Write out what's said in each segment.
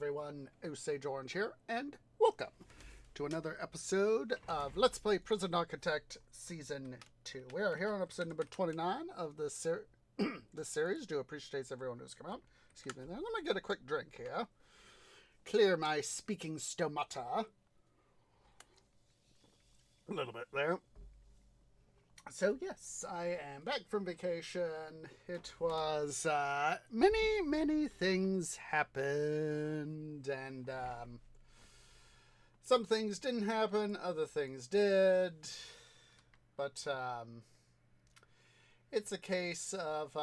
everyone, Osage Orange here, and welcome to another episode of Let's Play Prison Architect Season 2. We are here on episode number 29 of this, this series. Do appreciate everyone who's come out. Excuse me there. Let me get a quick drink here. Clear my speaking stomata. A little bit there. So yes, I am back from vacation. It was many things happened, and some things didn't happen, other things did. But it's a case of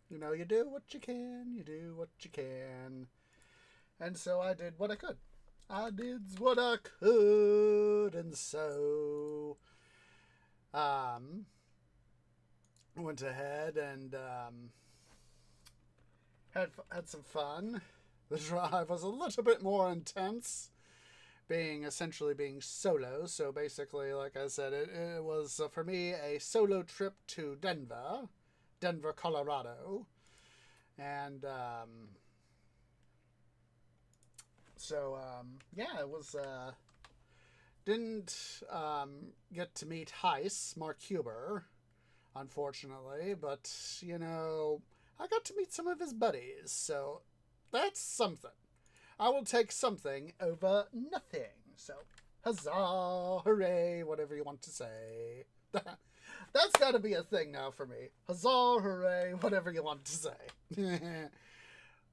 you do what you can, you do what you can, and so I did what I could. I did what I could, and so. Went ahead and had some fun. The drive was a little bit more intense, essentially being solo. So basically, like I said, it was for me a solo trip to Denver, Colorado, and yeah, it was. Didn't get to meet Heiss, Mark Huber, unfortunately, but, I got to meet some of his buddies, so that's something. I will take something over nothing, so huzzah, hooray, whatever you want to say. That's got to be a thing now for me. Huzzah, hooray, whatever you want to say.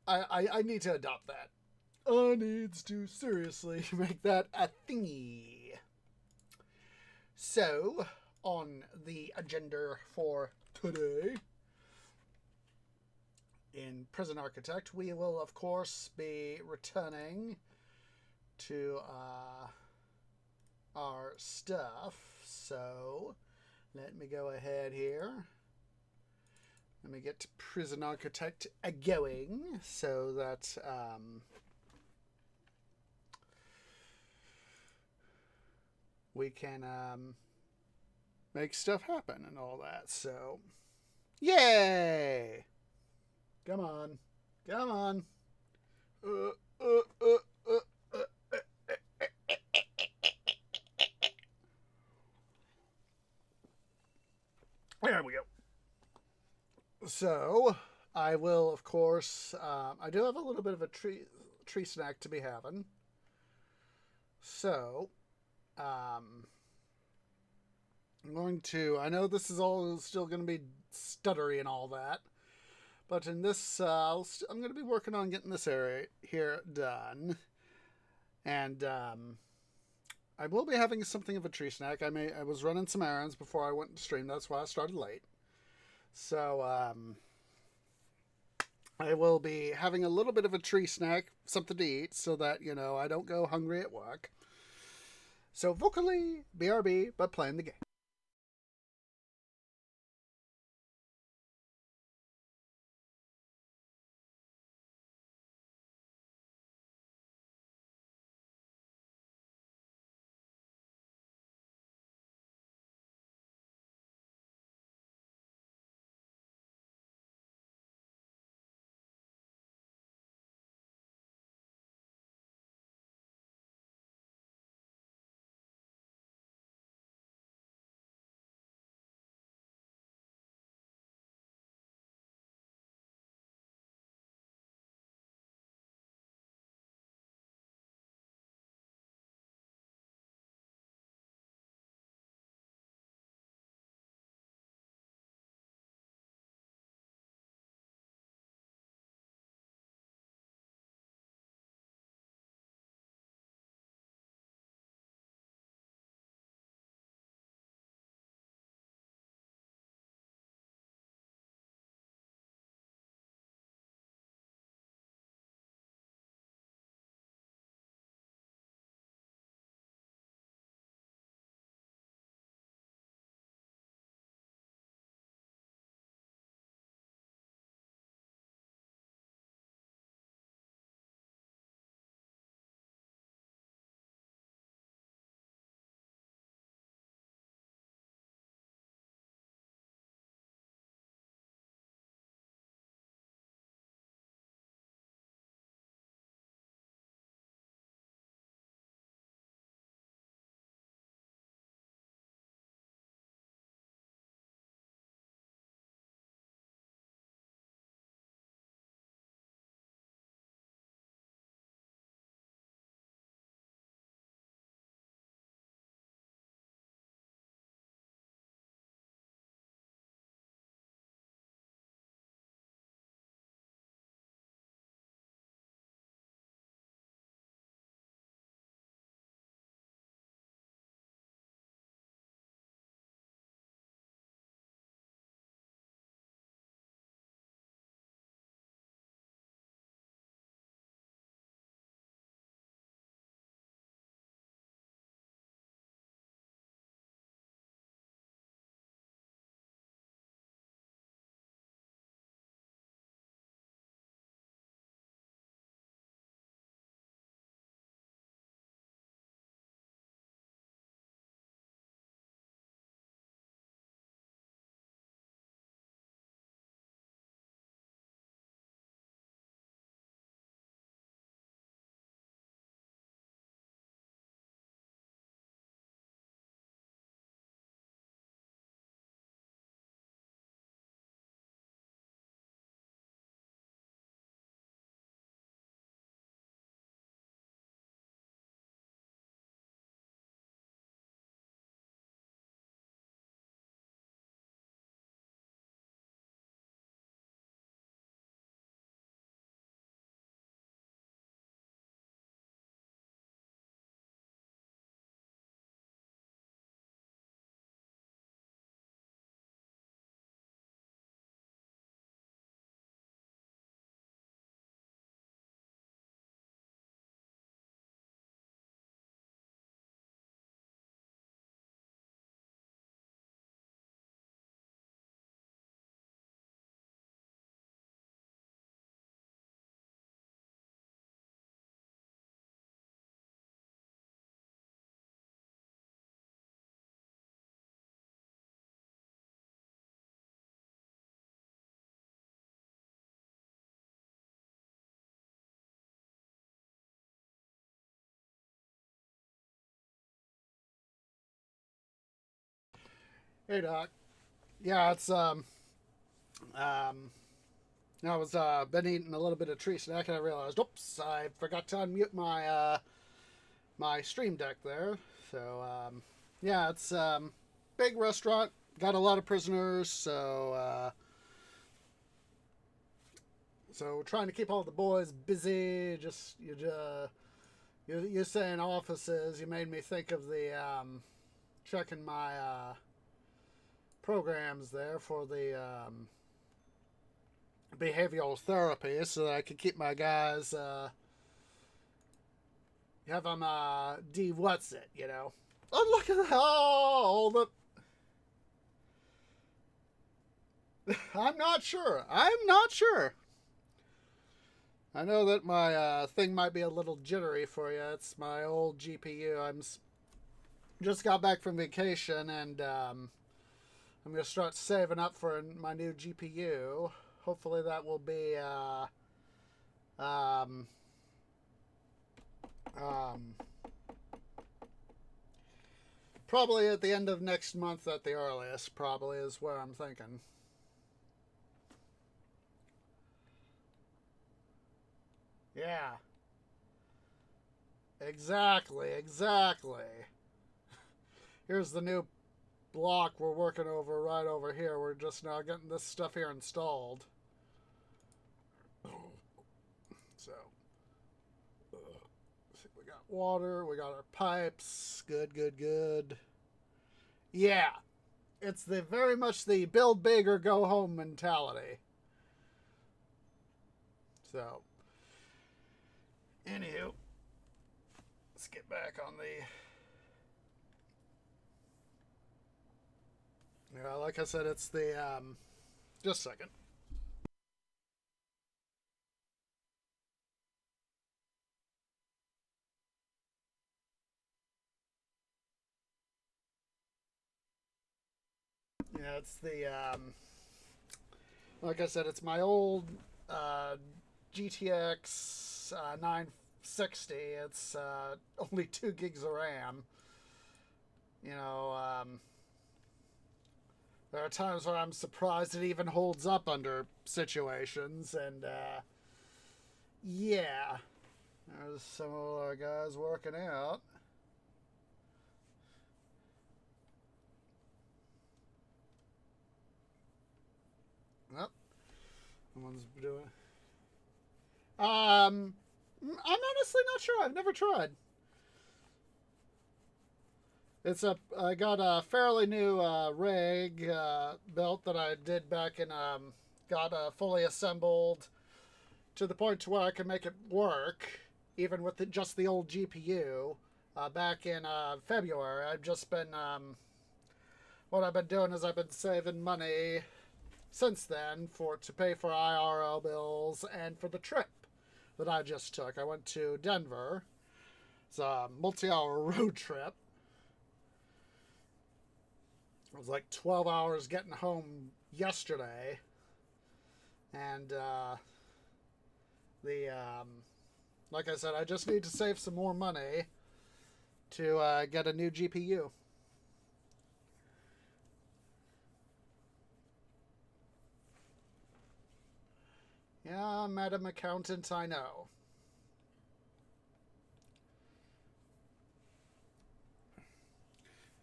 I need to adopt that. I needs to seriously make that a thingy. So, on the agenda for today, in Prison Architect, we will, of course, be returning to our stuff. So, let me go ahead here. Let me get Prison Architect going so that we can make stuff happen and all that. So, yay! Come on. Come on. There we go. So, I will, of course, I do have a little bit of a tree snack to be having. So, I'm going to, I know this is all still going to be stuttery and all that, but in this, I'm going to be working on getting this area here done, and I will be having something of a tree snack. I was running some errands before I went to stream, that's why I started late. So, I will be having a little bit of a tree snack, something to eat, so that, I don't go hungry at work. So vocally, BRB, but playing the game. Hey, Doc. Yeah, it's um I was been eating a little bit of tree snack and I realized, oops, I forgot to unmute my stream deck there. So yeah, it's big restaurant, got a lot of prisoners, so trying to keep all the boys busy. Just you saying offices, you made me think of the checking my programs there for the behavioral therapy so that I could keep my guys have them D what's it, you know. Oh, look at that. Oh, the I'm not sure. I'm not sure. I know that my thing might be a little jittery for you. It's my old GPU. Just got back from vacation and I'm gonna start saving up for my new GPU. Hopefully that will be um, um, probably at the end of next month at the earliest. Probably is where I'm thinking. Yeah, exactly. Here's the new block we're working over right over here. We're just now getting this stuff here installed. So we got water, we got our pipes. Good. Yeah, it's the very much the build big or go home mentality. So, anywho, let's get back on the. Yeah, like I said, it's the just a second. Yeah, it's the like I said, it's my old uh, GTX 960. It's only 2 gigs of RAM. You know, there are times where I'm surprised it even holds up under situations, and yeah, there's some of our guys working out. Yep, one's doing. I'm honestly not sure. I've never tried. I got a fairly new rig built that I did back in got fully assembled to the point to where I can make it work even with just the old GPU. Back in February, I've just been what I've been doing is I've been saving money since then for to pay for IRL bills and for the trip that I just took. I went to Denver. It's a multi-hour road trip. It was like 12 hours getting home yesterday, and the like I said, I just need to save some more money to get a new GPU. Yeah, Madam Accountant, I know.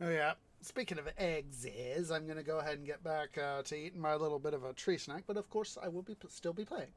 Oh yeah. Speaking of eggs, I'm gonna go ahead and get back to eating my little bit of a tree snack, but of course I will be still be playing.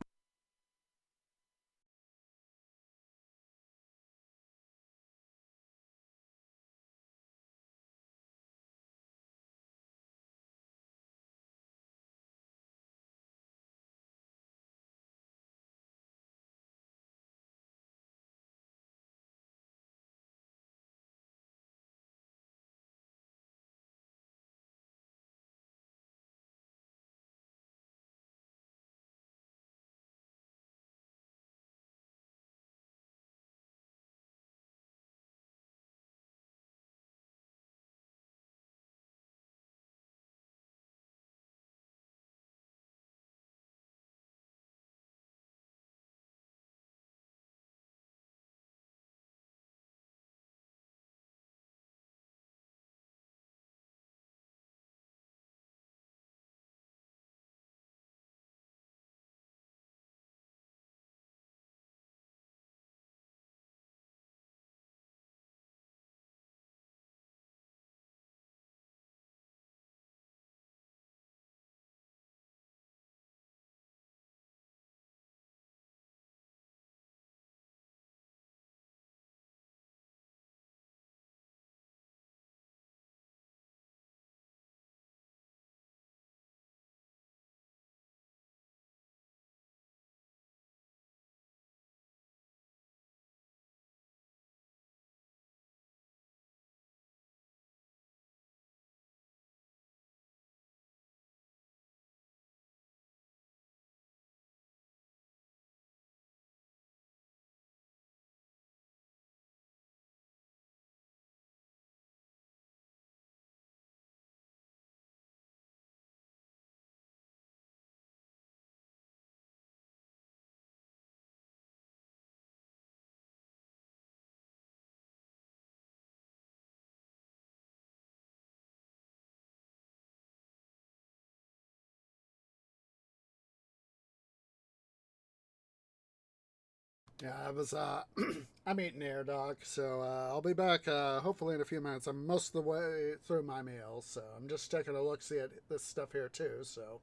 Yeah, I was, I'm eating air, dog, so I'll be back hopefully in a few minutes. I'm most of the way through my meal, so I'm just taking a look, see at this stuff here, too, so.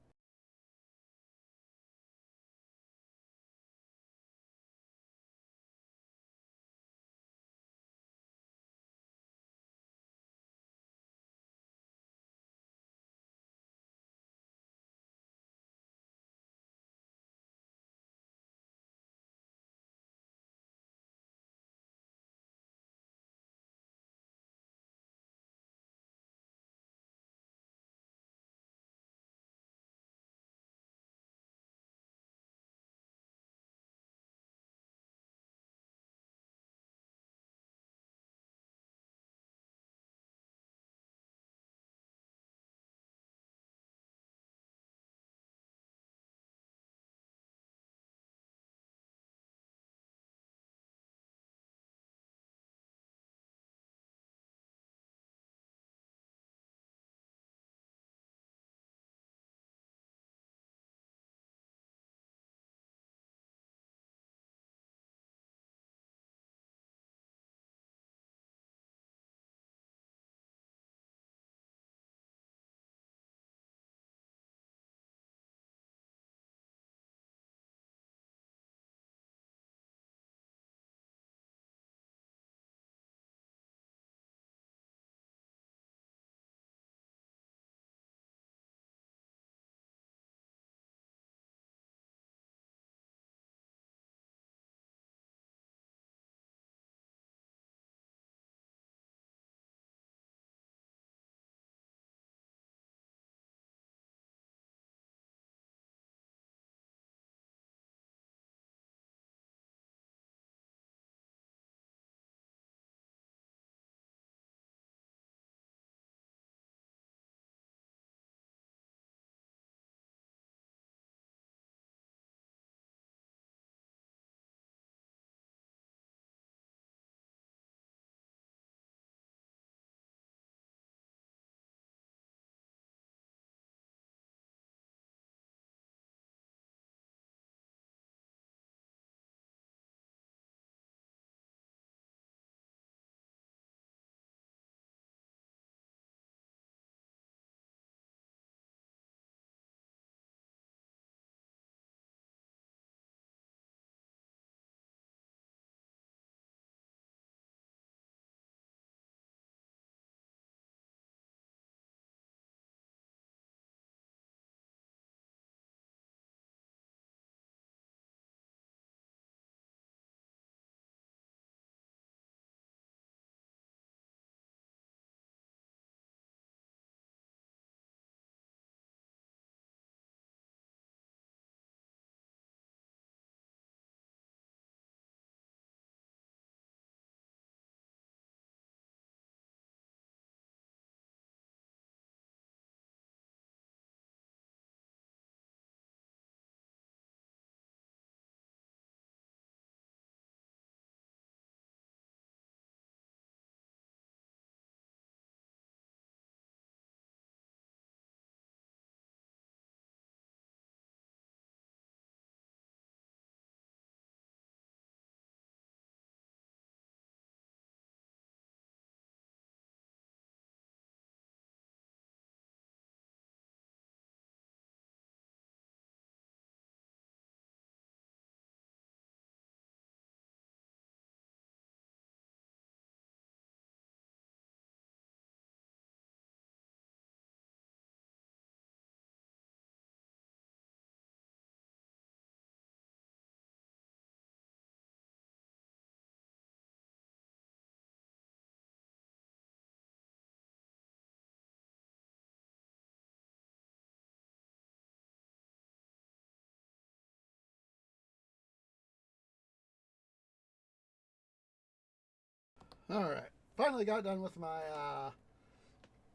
All right. Finally got done with my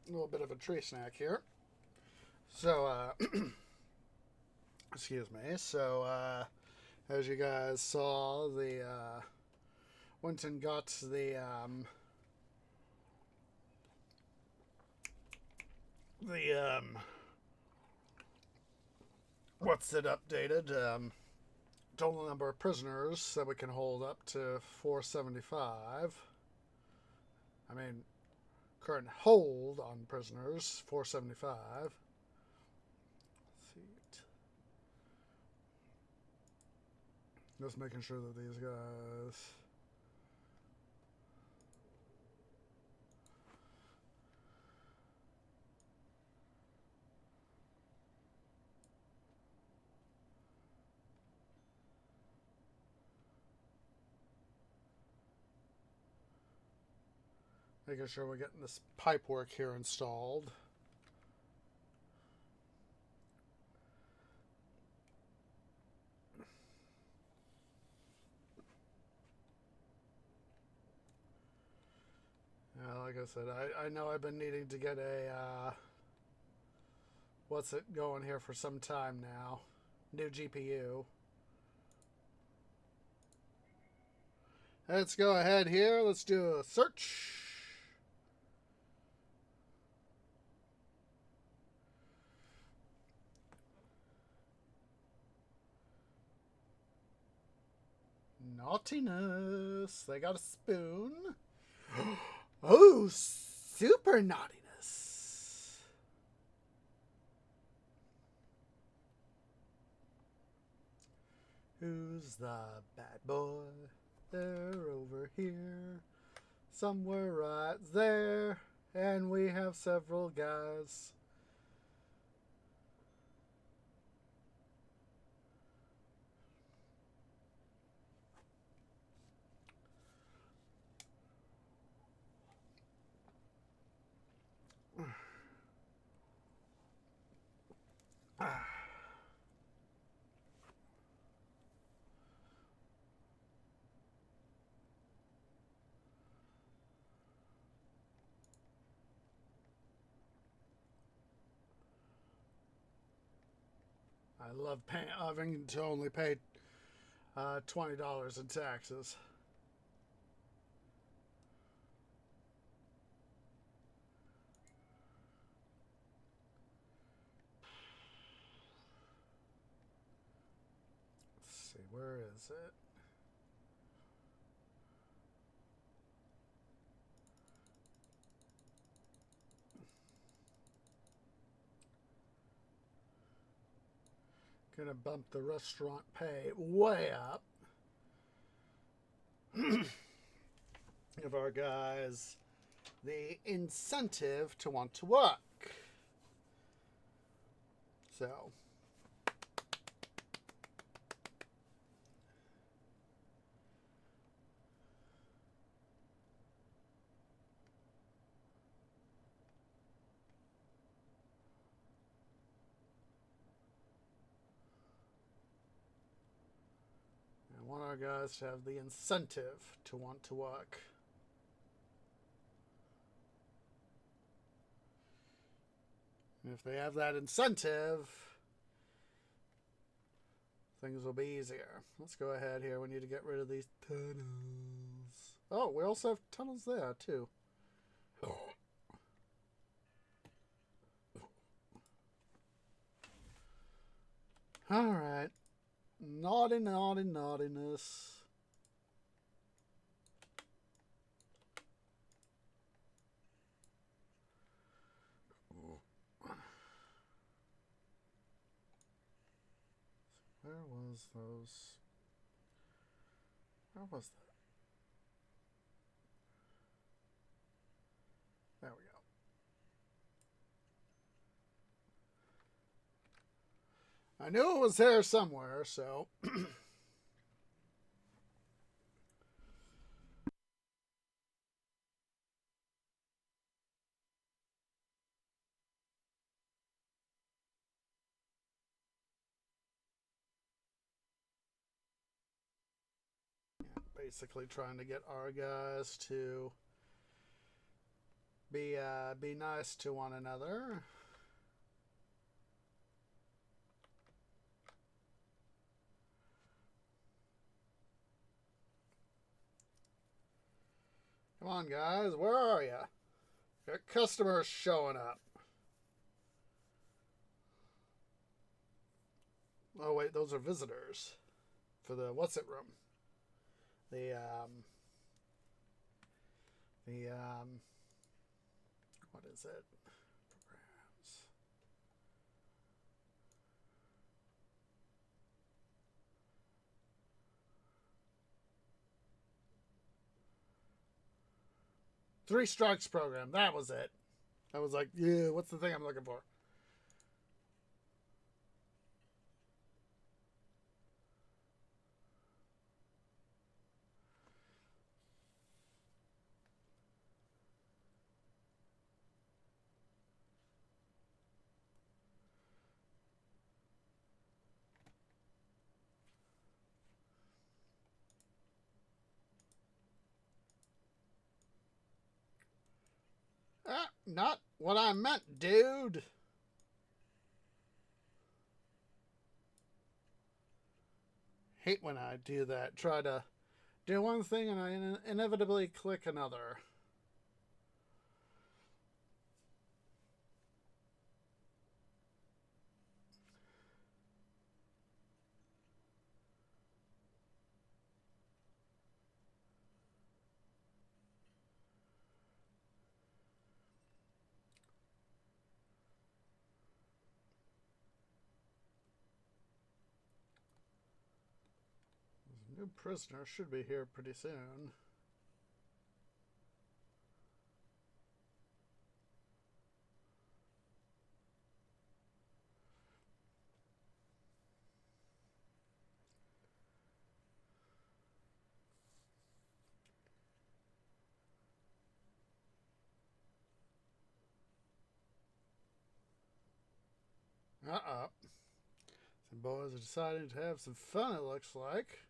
little bit of a tree snack here. So, excuse me. So, as you guys saw, the went and got the what's it updated? Total number of prisoners that we can hold up to 475. I mean, current hold on prisoners, 475. Just making sure that these guys... Making sure we're getting this pipe work here installed. Like I said, I know I've been needing to get a, what's it going here for some time now. New GPU. Let's go ahead here. Let's do a search. Naughtiness. They got a spoon. Oh, super naughtiness. Who's the bad boy? They're over here. Somewhere right there. And we have several guys. I love having to only pay $20 in taxes. Let's see, where is it? Gonna bump the restaurant pay way up. Give our guys the incentive to want to work. So I want our guys to have the incentive to want to work. And if they have that incentive, things will be easier. Let's go ahead here. We need to get rid of these tunnels. Oh, we also have tunnels there, too. Alright. Naughty, naughty, naughtiness. Where was those? Where was that? There we go. I knew it was there somewhere, so... Basically trying to get our guys to be nice to one another. Come on, guys, where are you? Got customers showing up. Oh wait, those are visitors. for the what's it room. The what is it? Programs. Three Strikes program. That was it. I was like, yeah, what's the thing I'm looking for? Not what I meant, dude. Hate when I do that. Try to do one thing and I inevitably click another. New prisoner should be here pretty soon. Some boys are deciding to have some fun, it looks like.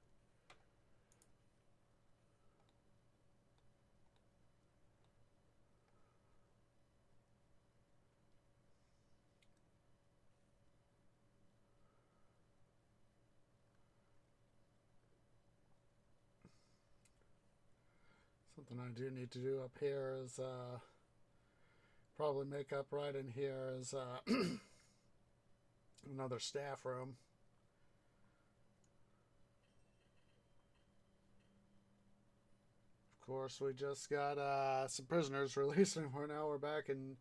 Something I do need to do up here is probably make up right in here is another staff room. Of course, we just got some prisoners released, and now we're back in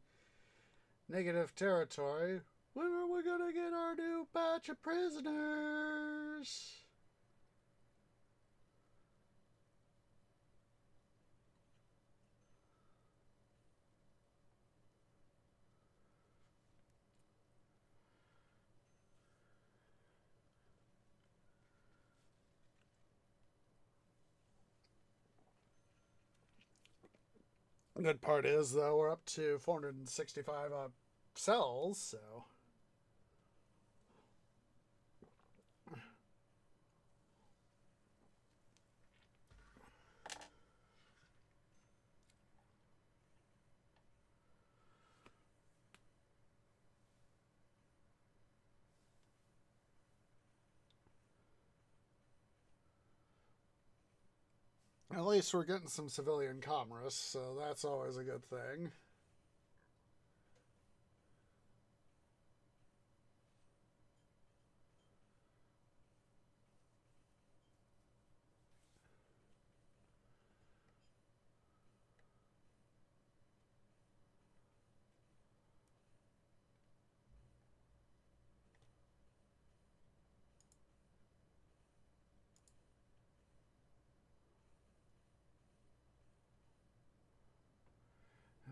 negative territory. When are we gonna get our new batch of prisoners? The good part is, though, we're up to 465 cells, so. At least we're getting some civilian commerce, so that's always a good thing.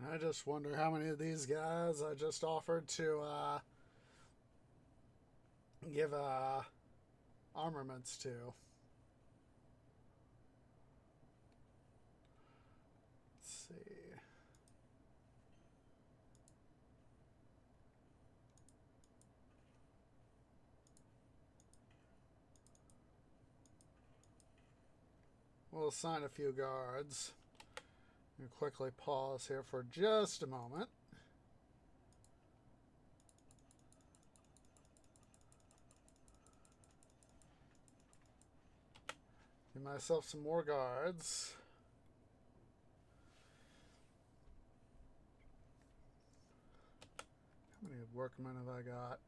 I just wonder how many of these guys I just offered to give armaments to. Let's see. We'll assign a few guards. I'll quickly pause here for just a moment. Give myself some more guards. How many workmen have I got?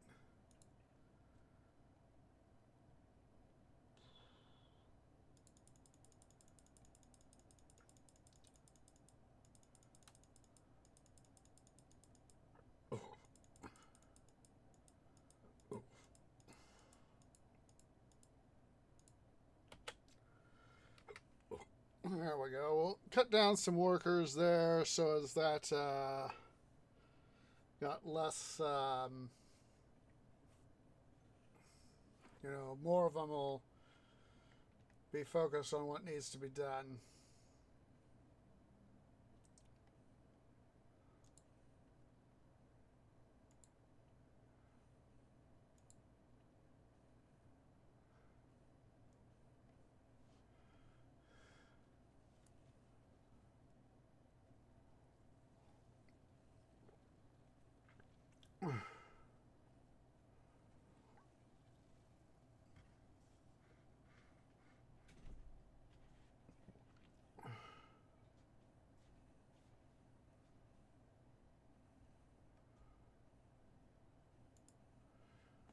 There we go. We'll cut down some workers there so as that got less, more of them will be focused on what needs to be done.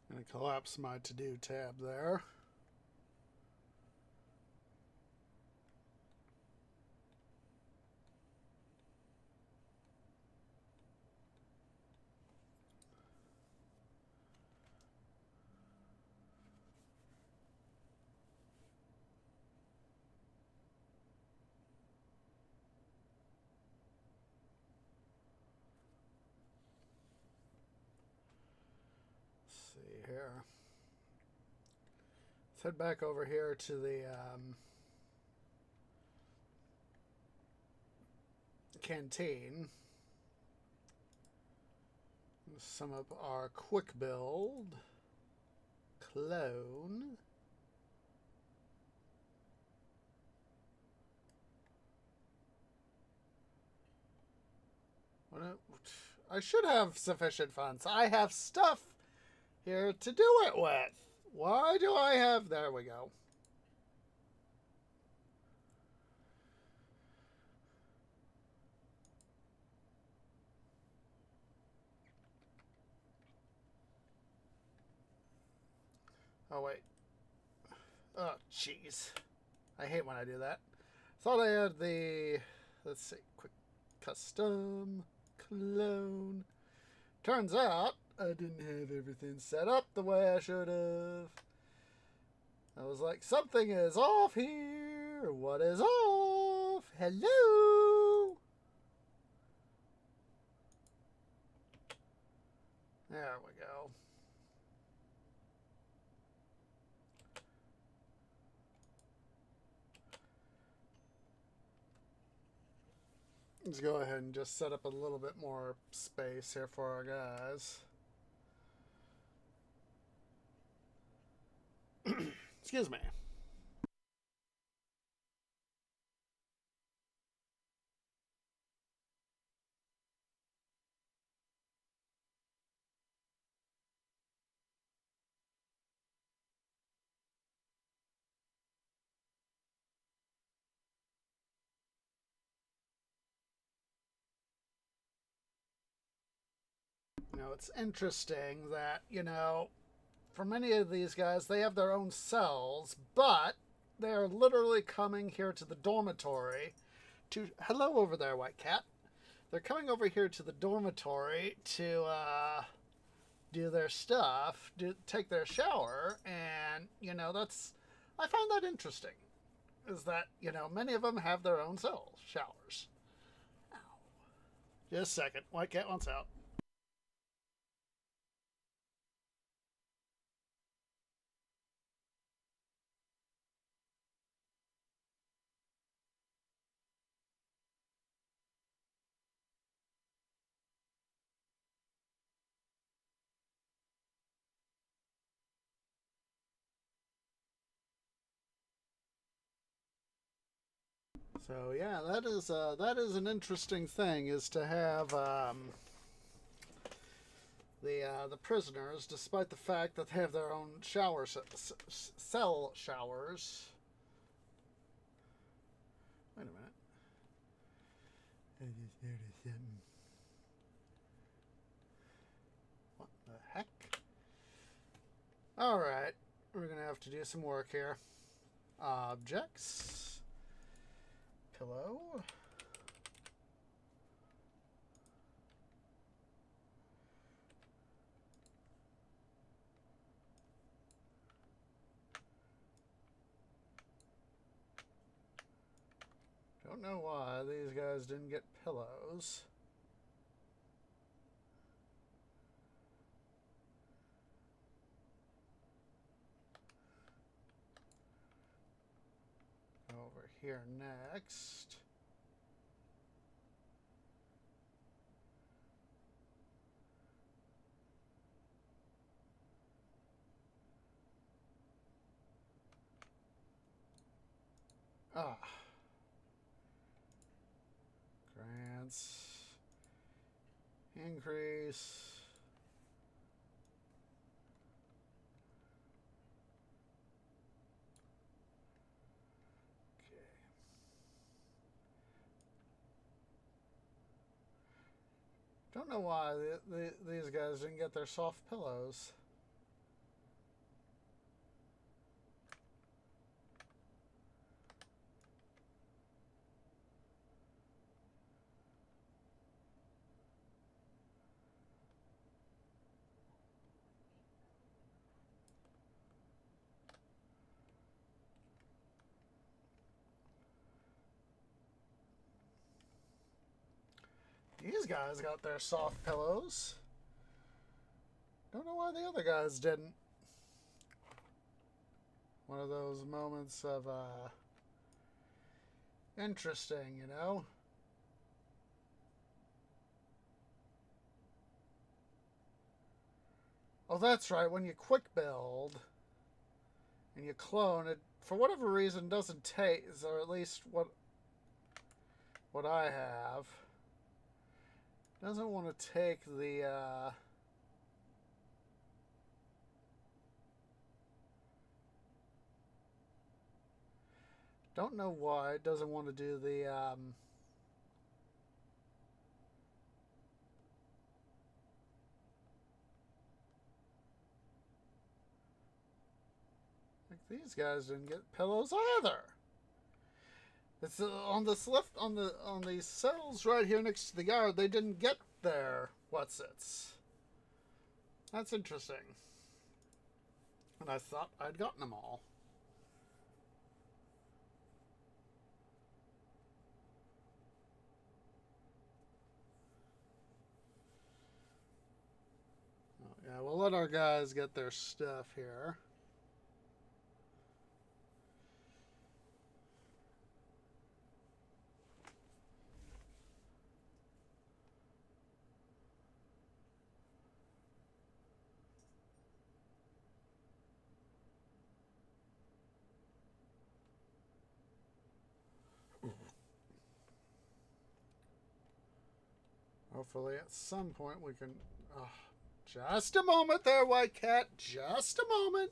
I'm going to collapse my to-do tab there. See here. Let's head back over here to the canteen. Sum up our quick build. Clone. I should have sufficient funds. I have stuff here to do it with. Why do I have... There we go. Oh, wait. Oh, jeez. I hate when I do that. Thought I had the... Let's see. Quick custom. Clone. Turns out I didn't have everything set up the way I should have. I was like, something is off here. What is off? Hello? There we go. Let's go ahead and just set up a little bit more space here for our guys. Excuse me. It's interesting that, for many of these guys, they have their own cells, but they are literally coming here to the dormitory to... Hello over there, White Cat. They're coming over here to the dormitory to do their stuff, take their shower, and, that's... I find that interesting, is that, many of them have their own cells, showers. Ow. Just a second. White Cat wants out. So yeah, that is an interesting thing, is to have the prisoners, despite the fact that they have their own cell showers. Wait a minute. I just noticed something. What the heck? All right, we're gonna have to do some work here. Objects. Pillow. Don't know why these guys didn't get pillows. Over here next. Ah. Grants. Increase. Okay. Don't know why these guys didn't get their soft pillows. These guys got their soft pillows. Don't know why the other guys didn't. One of those moments of interesting, you know? Oh, that's right. When you quick build and you clone, it for whatever reason doesn't take, or at least what I have doesn't want to take the don't know why it doesn't want to do the like these guys didn't get pillows either. It's on this left on these cells right here next to the yard. They didn't get their what's-its. That's interesting. And I thought I'd gotten them all. Oh, yeah, we'll let our guys get their stuff here. Hopefully at some point we can... Oh, just a moment there, White Cat. Just a moment.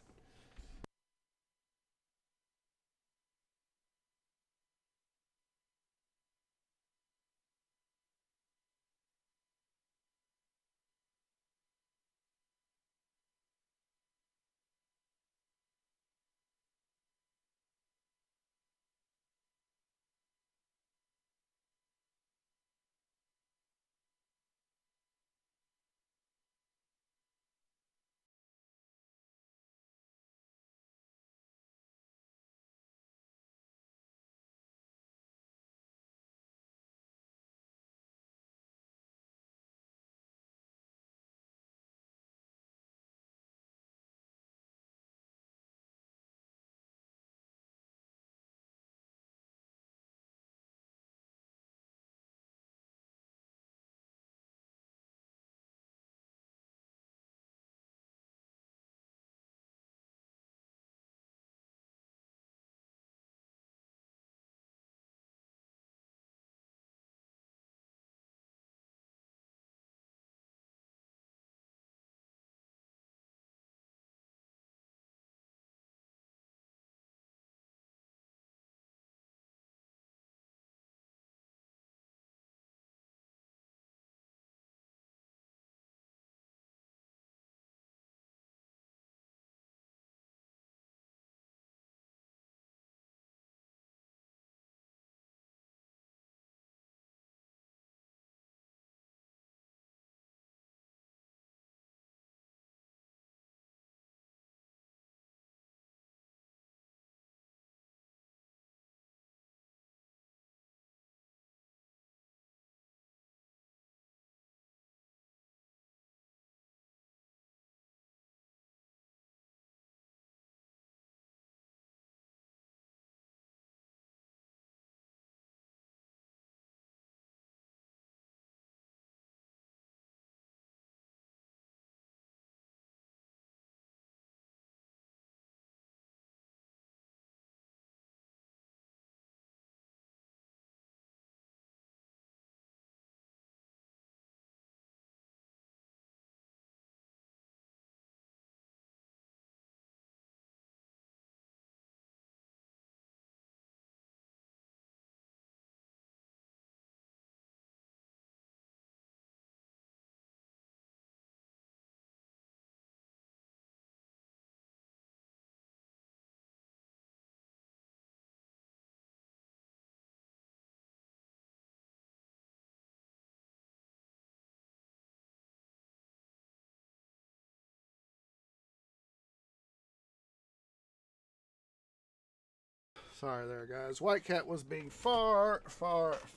Sorry there, guys. White Cat was being far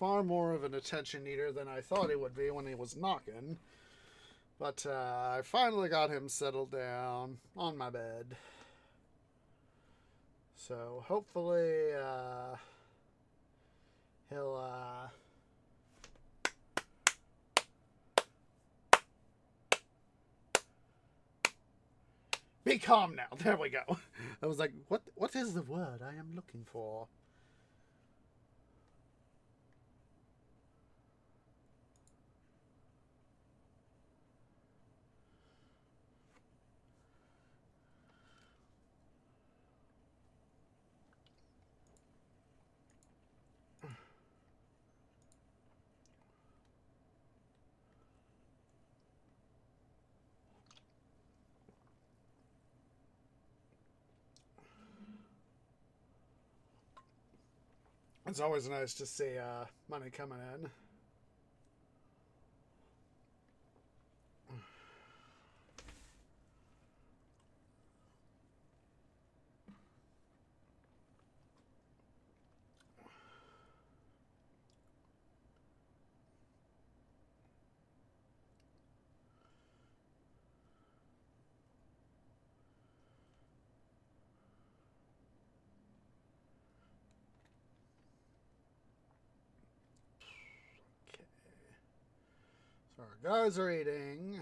more of an attention eater than I thought he would be when he was knocking. But I finally got him settled down on my bed. So hopefully he'll be calm now. There we go. I was like, what is the word I am looking for? It's always nice to see money coming in. Okay. So our guys are eating.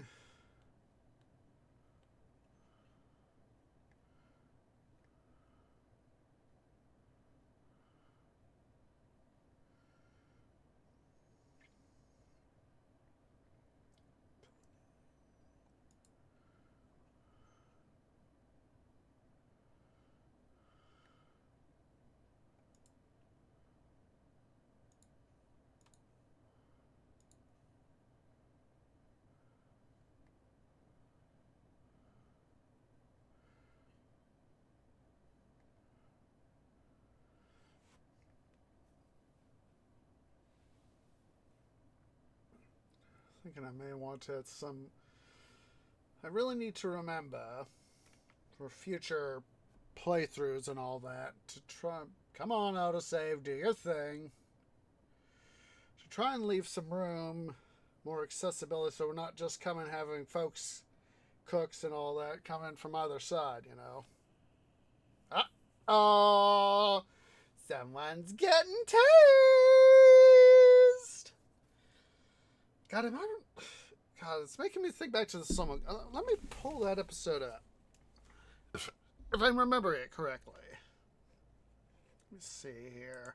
Thinking I may want to add some. I really need to remember for future playthroughs and all that to try. Come on, autosave, do your thing. To try and leave some room, more accessibility, so we're not just coming having folks, cooks and all that coming from either side, you know. Oh, someone's getting tased. God, God, it's making me think back to the song. Let me pull that episode up. If I remember it correctly. Let me see here.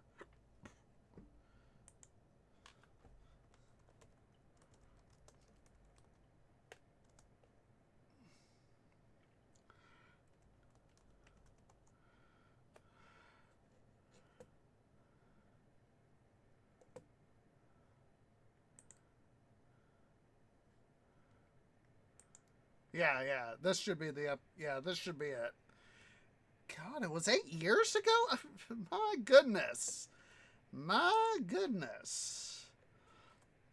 Yeah. This should be this should be it. God, it was 8 years ago? My goodness. My goodness.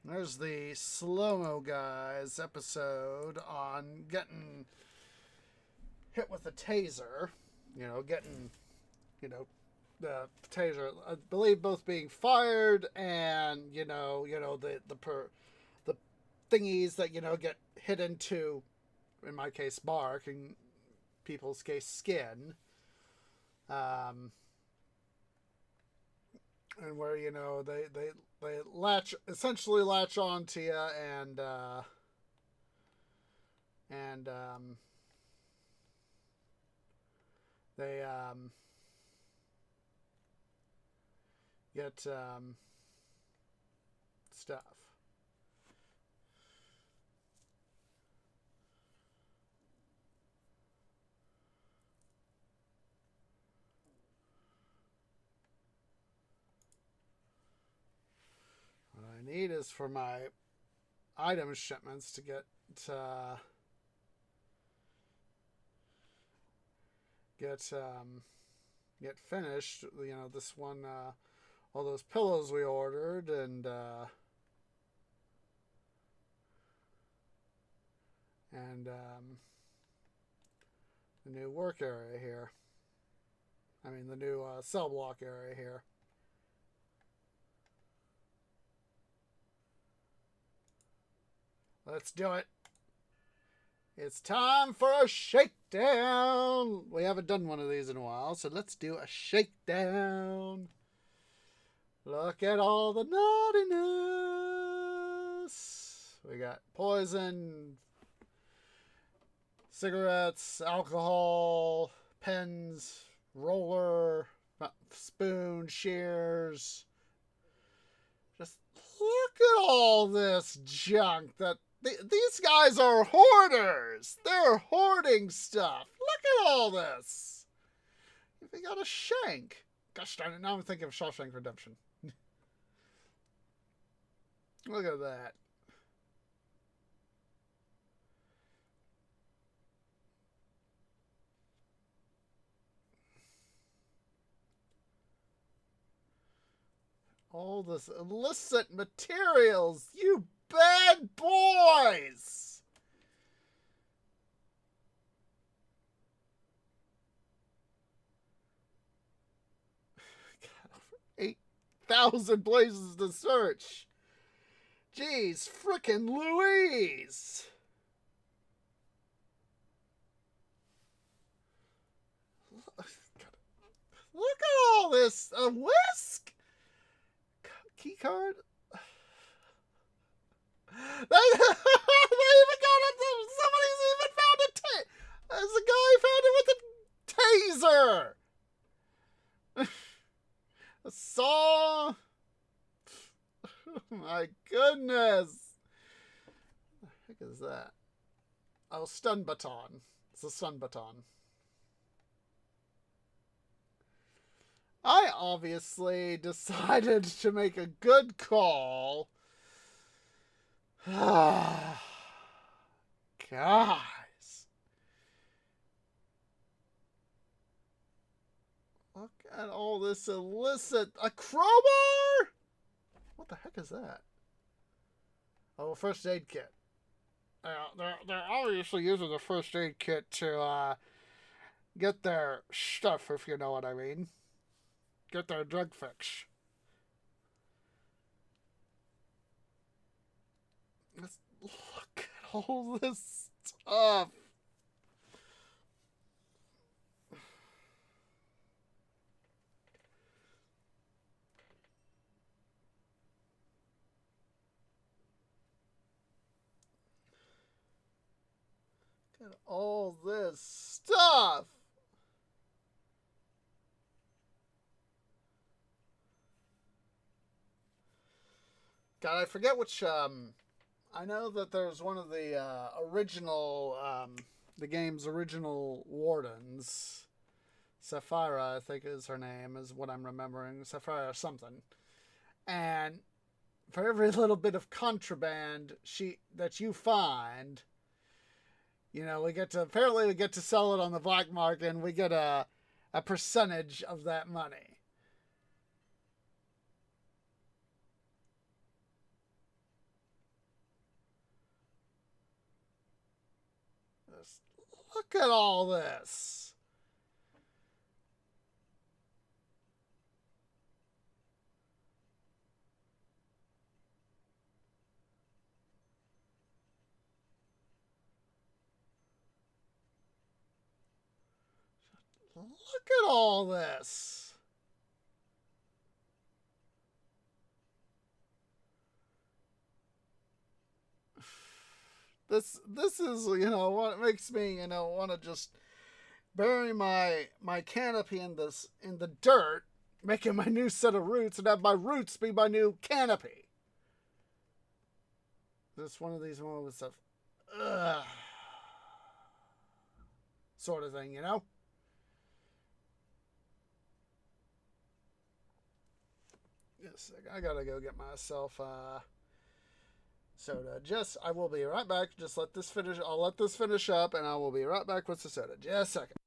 There's the Slow-Mo Guys episode on getting hit with a taser. You know, getting, the taser, I believe both being fired and, the thingies that, get hit into, in my case, bark, in people's case, skin. And where, they essentially latch on to you and they get stuff. What I need is for my item shipments to get finished. This one, all those pillows we ordered, and the new work area here. I mean, the new cell block area here. Let's do it. It's time for a shakedown. We haven't done one of these in a while, so let's do a shakedown. Look at all the naughtiness. We got poison, cigarettes, alcohol, pens, roller, spoon, shears. Just look at all this junk that these guys are hoarders. They're hoarding stuff. Look at all this. They got a shank. Gosh darn it, now I'm thinking of Shawshank Redemption. Look at that. All this illicit materials, you bad boys! God, 8,000 places to search. Jeez, frickin' Louise! Look at all this. A whisk? Key card? They even got it. Somebody's even found a There's a guy found it with a taser. A saw. Oh my goodness. What the heck is that? Oh, stun baton. It's a stun baton. I obviously decided to make a good call. Guys. Look at all this illicit. A crowbar? What the heck is that? Oh, a first aid kit. They're obviously using the first aid kit to get their stuff, if you know what I mean. Get their drug fix. Let's look at all this stuff. Look at all this stuff. God, I forget which. I know that there's one of the original, the game's original wardens. Sapphira, I think is her name, is what I'm remembering. Sapphira something. And for every little bit of contraband that you find, you know, we get to sell it on the black market, and we get a percentage of that money. Just look at all this. Look at all this. This is, you know, what makes me, you know, want to just bury my canopy in the dirt, making my new set of roots, and have my roots be my new canopy. This one of these moments of sort of thing, you know? Yes, I gotta go get myself soda. I will be right back. Just let this finish. I'll let this finish up, and I will be right back with the soda. Just a second.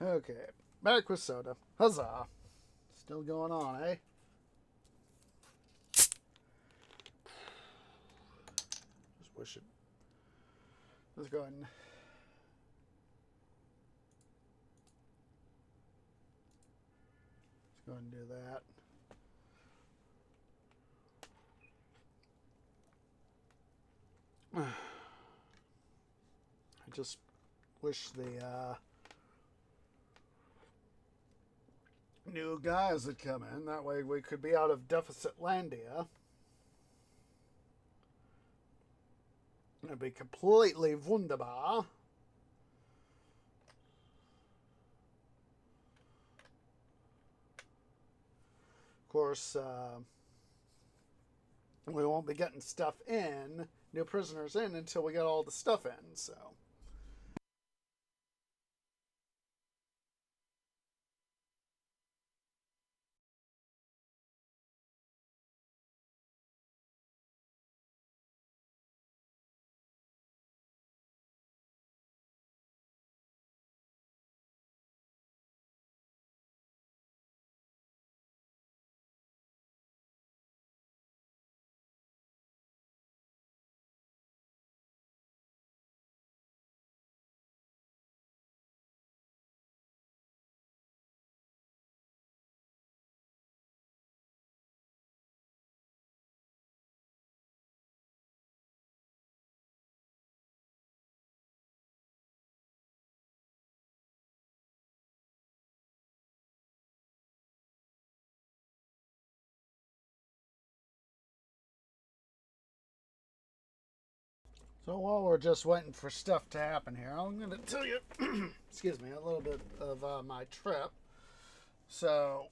Okay, back with soda. Huzzah! Still going on, eh? Just wish it. Let's go ahead and. Let's go ahead and do that. I just wish the new guys would come in. That way we could be out of Deficitlandia. It'd be completely wunderbar. Of course, we won't be getting stuff in, new prisoners in, until we get all the stuff in, so. So while we're just waiting for stuff to happen here, I'm going to tell you, excuse me, a little bit of my trip. So,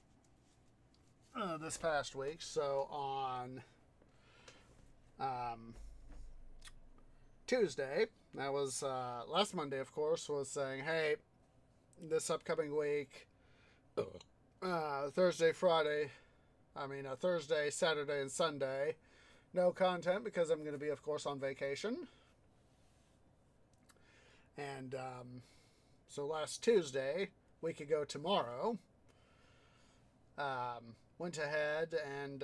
this past week, so on Tuesday, that was last Monday, of course, was saying, hey, this upcoming week, Thursday, Saturday, and Sunday, no content because I'm going to be, of course, on vacation. And so last Tuesday, week ago tomorrow, went ahead and,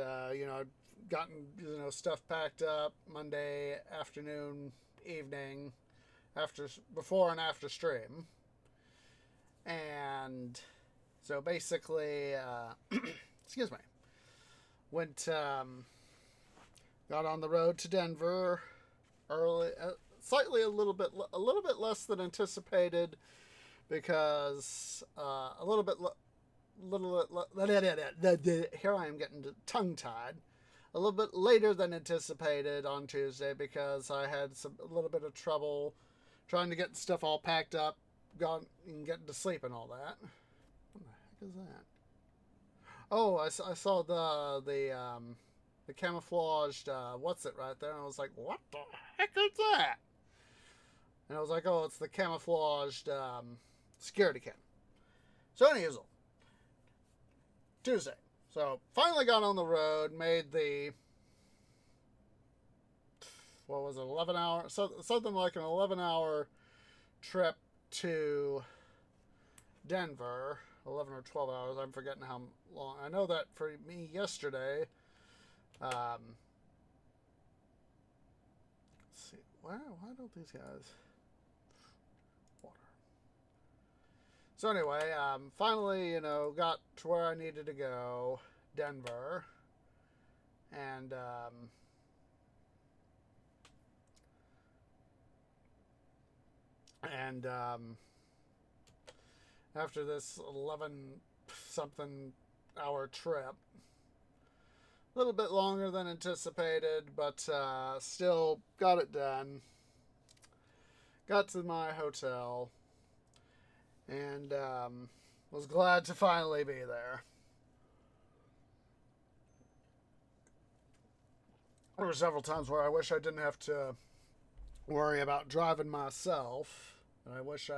gotten, stuff packed up Monday afternoon, evening, before and after stream. And so basically, excuse me, went, got on the road to Denver early, a little bit less than anticipated because here I am getting tongue tied. A little bit later than anticipated on Tuesday because I had a little bit of trouble trying to get stuff all packed up, gone and getting to sleep and all that. What the heck is that? Oh, I saw the camouflaged what's it right there, and I was like, what the heck is that? And I was like, oh, it's the camouflaged security cam. So anyways, Tuesday. So finally got on the road, made the, what was it, 11 hour, something like an 11-hour trip to Denver. 11 or 12 hours, I'm forgetting how long. I know that for me yesterday, let's see, why don't these guys, water. So anyway, finally, got to where I needed to go, Denver, and after this 11 something hour trip, a little bit longer than anticipated, but still got it done. Got to my hotel and was glad to finally be there. There were several times where I wish I didn't have to worry about driving myself. And I wish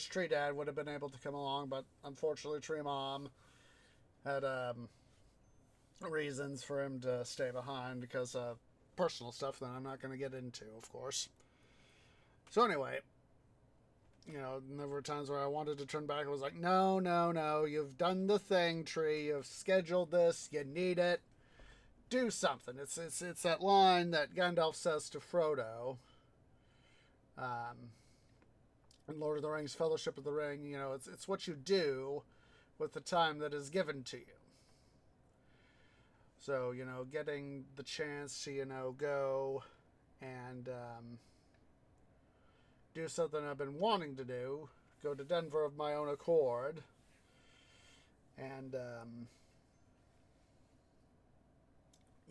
Tree Dad would have been able to come along, but unfortunately Tree Mom had reasons for him to stay behind because of personal stuff that I'm not going to get into, of course. So anyway, And there were times where I wanted to turn back. I was like, no, no, no. You've done the thing, Tree. You've scheduled this. You need it. Do something. It's that line that Gandalf says to Frodo. In Lord of the Rings, Fellowship of the Ring. It's what you do with the time that is given to you. So, getting the chance to, go and do something I've been wanting to do, go to Denver of my own accord, and,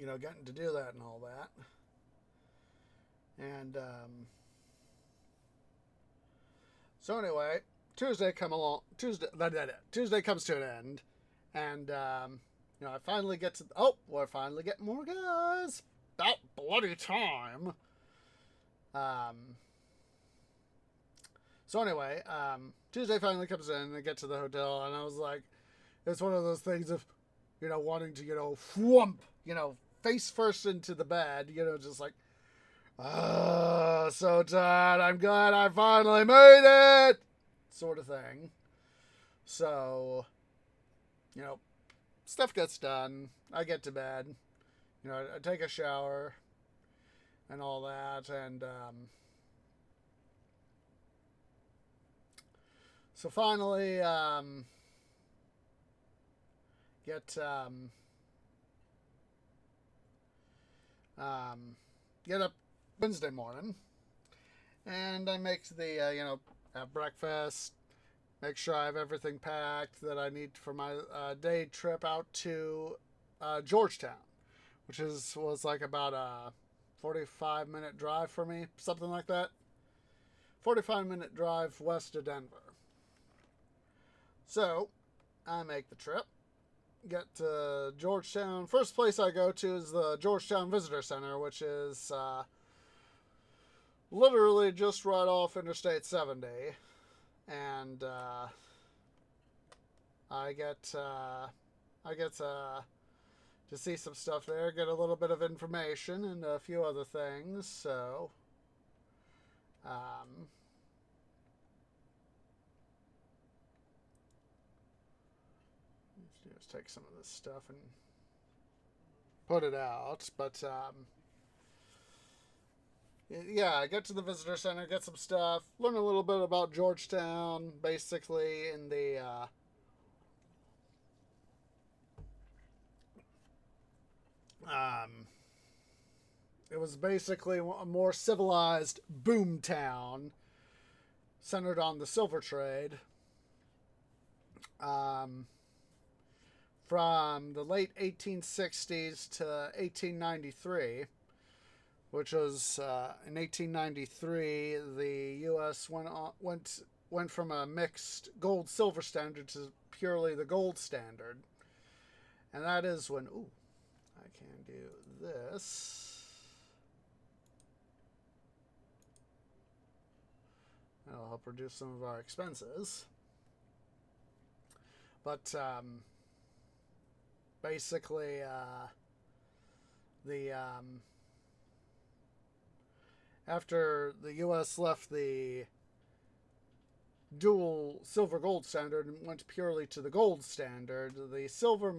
getting to do that and all that. And, so anyway, Tuesday comes to an end, and, I finally get to... Oh, we're finally getting more guys. About bloody time. So anyway, Tuesday finally comes in, and I get to the hotel, and I was like, it's one of those things of, wanting to, whoomp, face first into the bed, just like, so tired, I'm glad I finally made it, sort of thing. So, stuff gets done, I get to bed, I take a shower, and all that, and, so finally, get up Wednesday morning, and I make the, have breakfast, make sure I have everything packed that I need for my day trip out to Georgetown, which was like about a 45-minute drive for me, something like that. 45-minute drive west of Denver. So, I make the trip, get to Georgetown. First place I go to is the Georgetown Visitor Center, which is literally just right off Interstate 70. And I get to see some stuff there, get a little bit of information and a few other things. So, let's take some of this stuff and put it out. But yeah, I get to the visitor center, get some stuff, learn a little bit about Georgetown, basically in the it was basically a more civilized boom town centered on the silver trade. From the late 1860s to 1893, which was in 1893, the U.S. went from a mixed gold-silver standard to purely the gold standard. And that is when, I can do this. That'll help reduce some of our expenses. But basically, after the U.S. left the dual silver gold standard and went purely to the gold standard, the silver,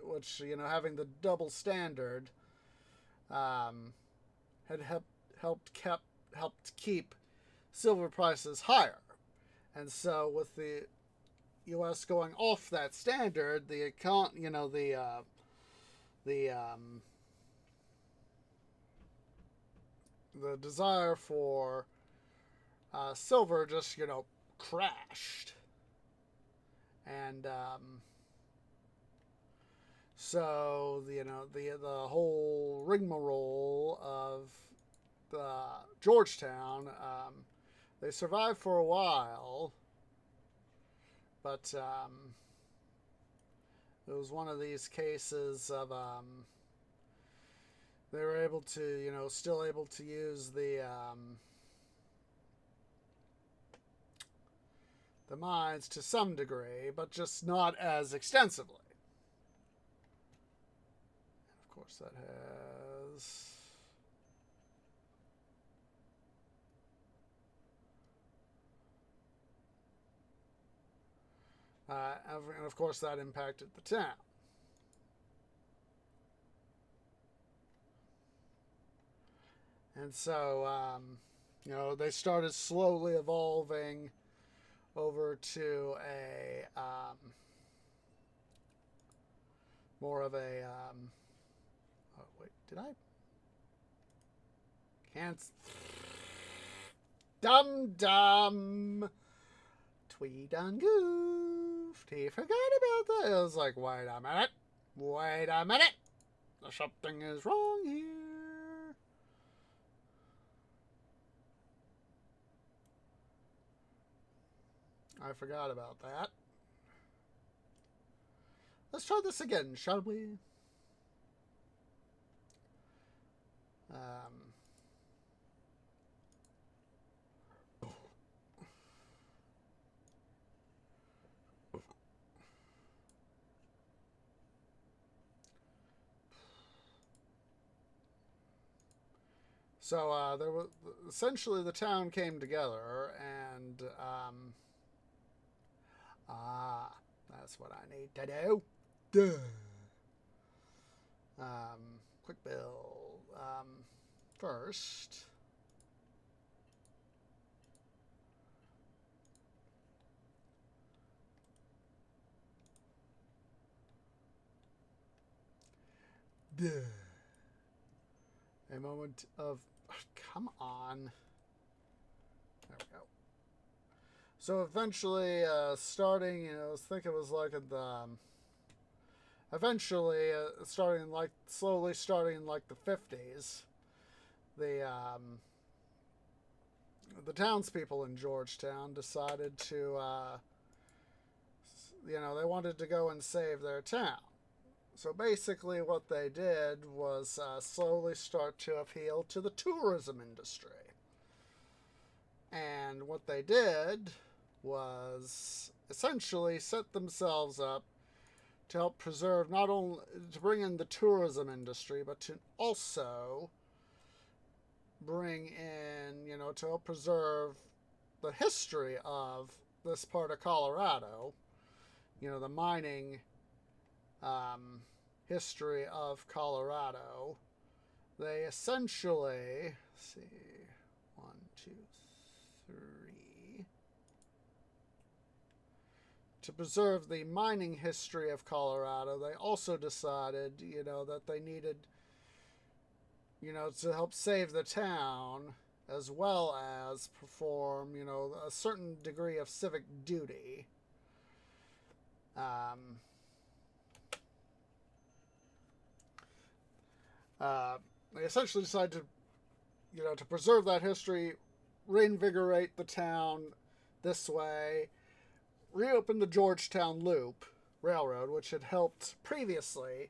which having the double standard, had helped keep silver prices higher, and so with the U.S. going off that standard, the desire for silver just crashed, and so the whole rigmarole of Georgetown, they survived for a while, but it was one of these cases of they were able to still able to use the mines to some degree, but just not as extensively. Of course, that has And of course, that impacted the town. And so, they started slowly evolving over to a more of a. Oh, wait, did I? Can't. Dum dum. Tweed and goofed. He forgot about that. It was like, wait a minute. Wait a minute. Something is wrong here. I forgot about that. Let's try this again, shall we? So there was essentially the town came together, and that's what I need to do. Duh. Quick build. First. Duh. A moment of. Come on. There we go. So eventually, starting, I think it was like at the. Eventually, slowly starting in like the 50s, the townspeople in Georgetown decided to, they wanted to go and save their town. So basically, what they did was slowly start to appeal to the tourism industry. And what they did was essentially set themselves up to help preserve, not only to bring in the tourism industry, but to also bring in, to help preserve the history of this part of Colorado, the mining history of Colorado. They essentially, let's see, 1, 2, 3. To preserve the mining history of Colorado, they also decided, that they needed, to help save the town as well as perform, a certain degree of civic duty. They essentially decided to preserve that history, reinvigorate the town this way, reopen the Georgetown Loop Railroad, which had helped previously,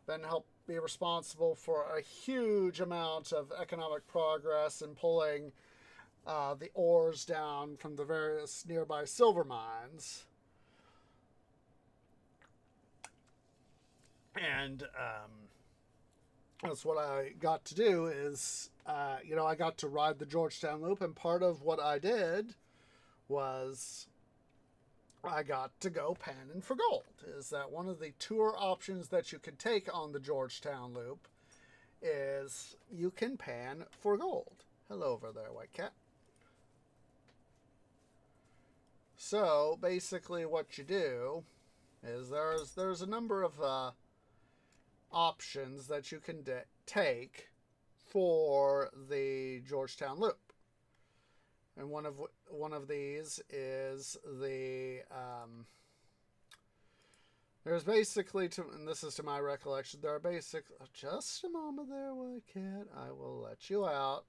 then helped be responsible for a huge amount of economic progress in pulling the ores down from the various nearby silver mines. And that's what I got to do is, I got to ride the Georgetown Loop, and part of what I did was I got to go panning for gold. Is that one of the tour options that you can take on the Georgetown Loop is you can pan for gold. Hello over there, White Cat. So basically what you do is there's a number of options that you can take for the Georgetown Loop. And one of these is the there's basically, and this is to my recollection, there are just a moment there, White Cat, I will let you out.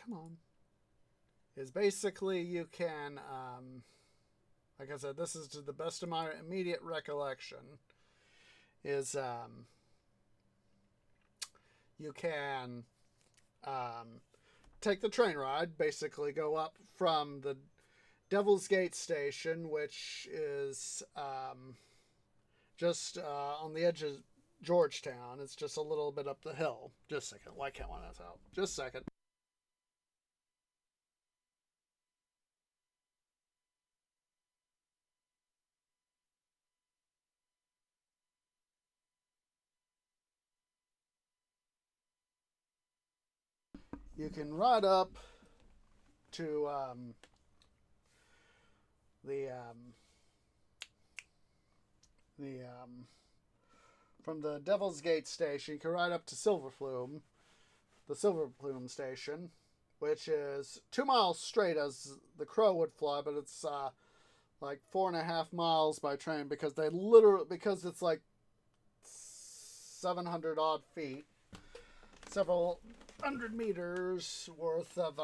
Come on. Is basically you can, like I said, this is to the best of my immediate recollection, is you can take the train ride, basically go up from the Devil's Gate station, which is just on the edge of Georgetown. It's just a little bit up the hill. Just a second. Why can't one of out? Just a second. You can ride up to the the from the Devil's Gate station. You can ride up to Silver Plume, the Silver Plume station, which is 2 miles straight as the crow would fly, but it's like 4.5 miles by train because it's like 700 odd feet, several hundred meters worth of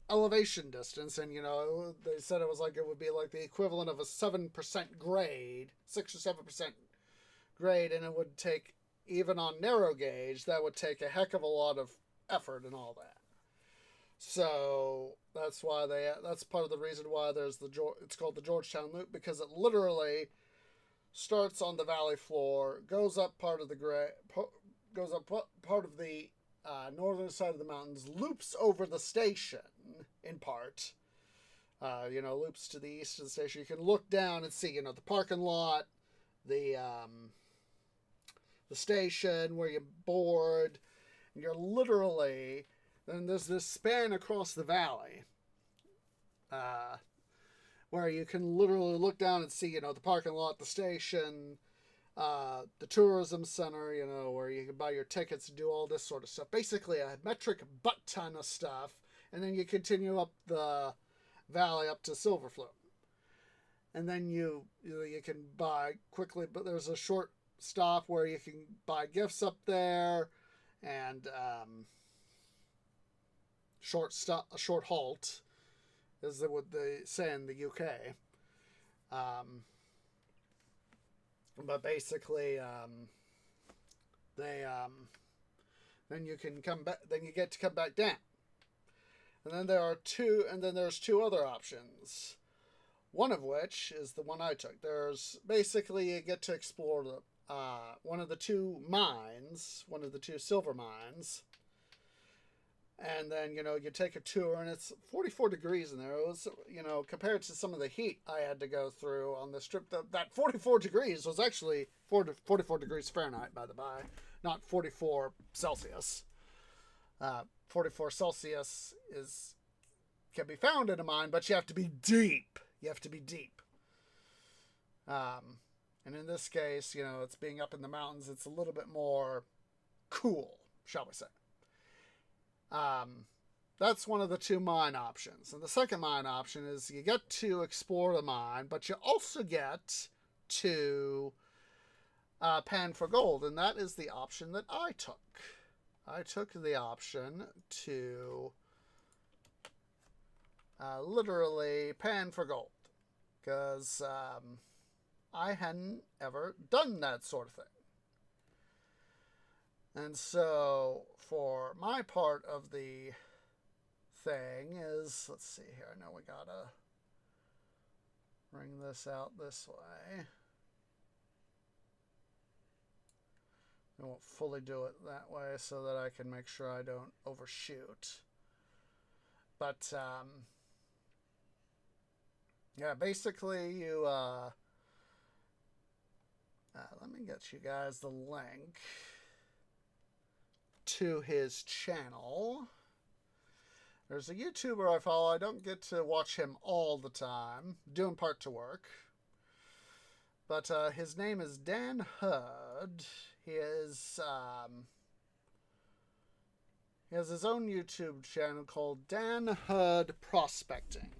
elevation distance, and they said it would be like the equivalent of a 7% grade, 6 or 7% grade, and it would take, even on narrow gauge, that would take a heck of a lot of effort and all that. So that's part of the reason why it's called the Georgetown Loop, because it literally starts on the valley floor, goes up part of the northern side of the mountains, loops over the station in part. Loops to the east of the station. You can look down and see, the parking lot, the station where you board. You're literally, then there's this span across the valley, where you can literally look down and see, the parking lot, the station, the tourism center, where you can buy your tickets and do all this sort of stuff. Basically a metric butt ton of stuff. And then you continue up the valley up to Silver Plume. And then you can buy quickly, but there's a short stop where you can buy gifts up there, and a short halt, is what they say in the UK. But basically, then you can come back. Then you get to come back down, and then there's two other options. One of which is the one I took. There's basically, you get to explore one of the two silver mines, and then you take a tour, and it's 44 degrees in there. It was, compared to some of the heat I had to go through on this trip, that 44 degrees was actually 44 degrees Fahrenheit, by the by, not 44 Celsius. 44 Celsius can be found in a mine, but you have to be deep. And in this case, it's being up in the mountains, it's a little bit more cool, shall we say. That's one of the two mine options. And the second mine option is you get to explore the mine, but you also get to pan for gold. And that is the option that I took. I took the option to literally pan for gold, because I hadn't ever done that sort of thing. And so for my part of the thing is, let's see here, I know we gotta bring this out this way. I won't fully do it that way so that I can make sure I don't overshoot. But yeah, basically you let me get you guys the link to his channel. There's a YouTuber I follow. I don't get to watch him all the time, doing part to work. But his name is Dan Hud. He has his own YouTube channel called Dan Hud Prospecting.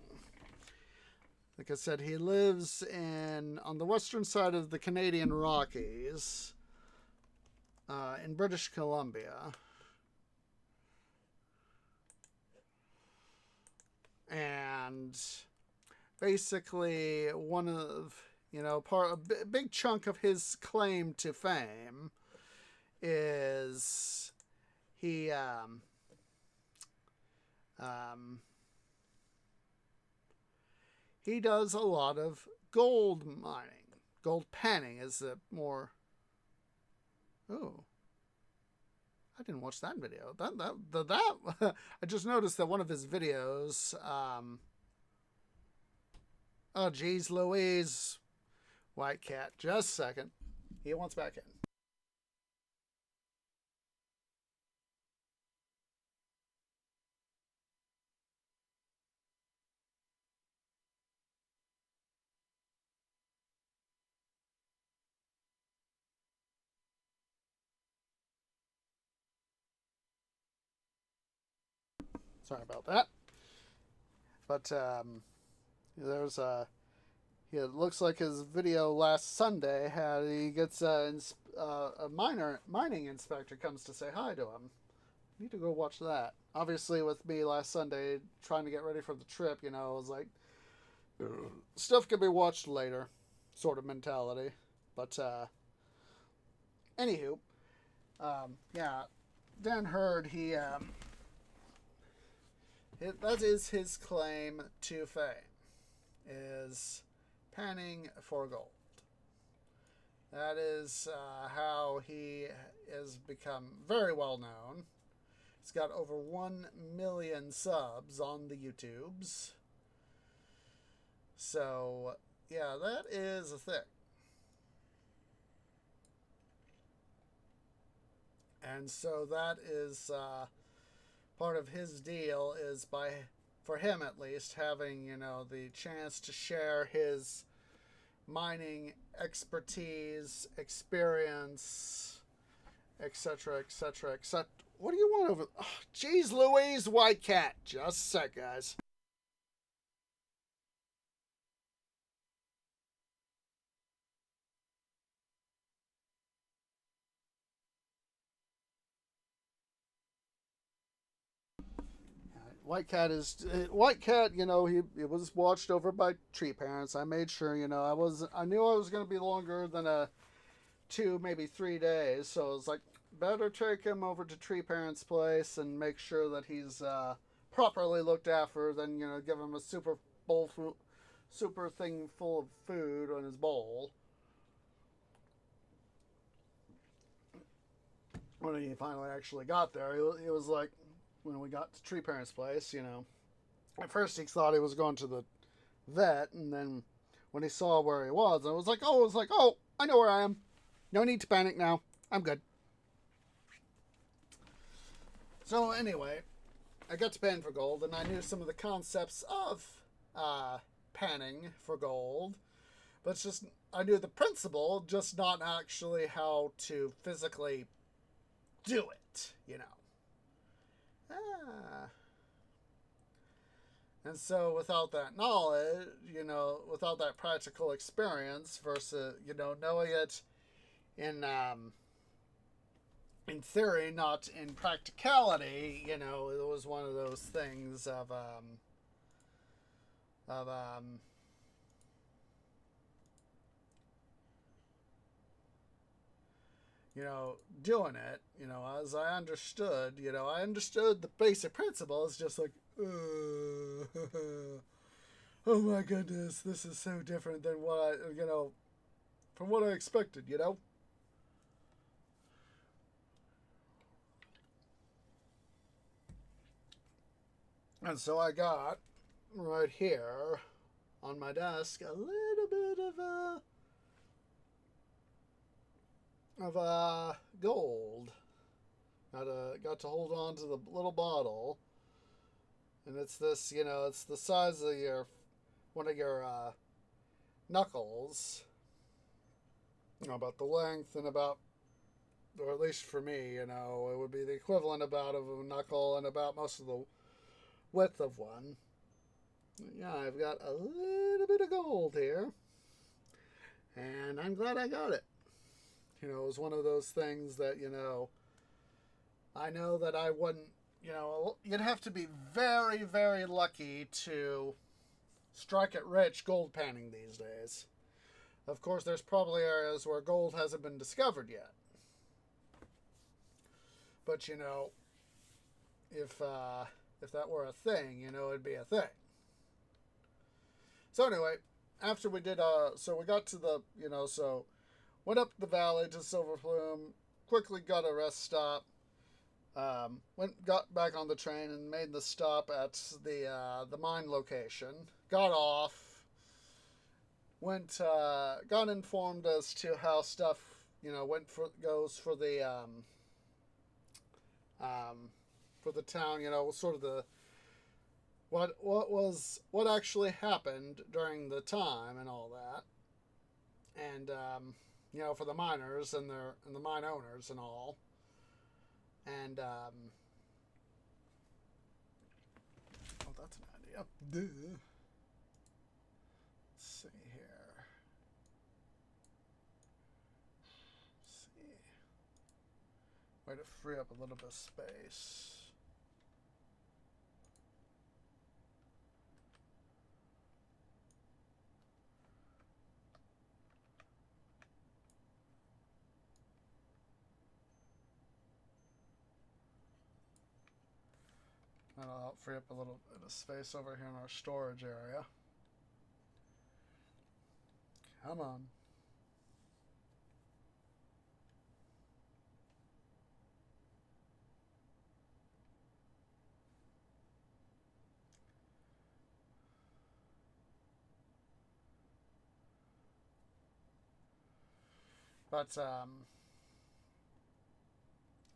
Like I said, he lives on the western side of the Canadian Rockies, in British Columbia. And basically one of, a big chunk of his claim to fame is he does a lot of gold mining. Gold panning is the more Oh, I didn't watch that video. That I just noticed that one of his videos. Oh, geez, Louise, White Cat. Just a second. He wants back in. Sorry about that. But there's a. It looks like his video last Sunday had he gets a mining inspector comes to say hi to him. Need to go watch that. Obviously, with me last Sunday trying to get ready for the trip, I was like, stuff can be watched later, sort of mentality. But anywho, yeah, Dan Hurd, that is his claim to fame, is panning for gold. That is how he has become very well known. He's got over 1 million subs on the YouTubes. So, yeah, that is a thing. And so that is part of his deal is for him at least, having, the chance to share his mining expertise, experience, etc., etc., etc. What do you want over? Oh, geez, Louise, White Cat. Just a sec, guys. White Cat. He was watched over by tree parents. I made sure. I knew I was going to be longer than a 2, maybe 3 days. So I was like, better take him over to tree parents' place and make sure that he's properly looked after. Than give him a super thing full of food on his bowl. When he finally actually got there, he was like, when we got to tree parents' place, at first he thought he was going to the vet, and then when he saw where he was, oh, I know where I am. No need to panic now. I'm good. So anyway, I got to pan for gold, and I knew some of the concepts of panning for gold, but it's just I knew the principle, just not actually how to physically do it. Ah. And so without that knowledge, without that practical experience versus, knowing it in theory, not in practicality, it was one of those things of doing it, as I understood, I understood the basic principle. It's just like, oh my goodness, this is so different than what from what I expected. And so I got right here on my desk a little bit of gold. Got to hold on to the little bottle, and it's this, it's the size of one of your knuckles, about the length and about, or at least for me, it would be the equivalent about of a knuckle and about most of the width of one. Yeah, I've got a little bit of gold here, and I'm glad I got it. It was one of those things that, I know that I wouldn't, you'd have to be very, very lucky to strike it rich gold panning these days. Of course, there's probably areas where gold hasn't been discovered yet. But, if that were a thing, it'd be a thing. So anyway, after we did, so we got to the, so went up the valley to Silver Plume, quickly got a rest stop. Got back on the train and made the stop at the mine location. Got off. Got informed as to how stuff goes for the town. Sort of what actually happened during the time and all that, and for the miners and the mine owners and all. And that's an idea. Duh. Let's see here. Let's see. Way to free up a little bit of space. That'll help free up a little bit of space over here in our storage area. Come on. But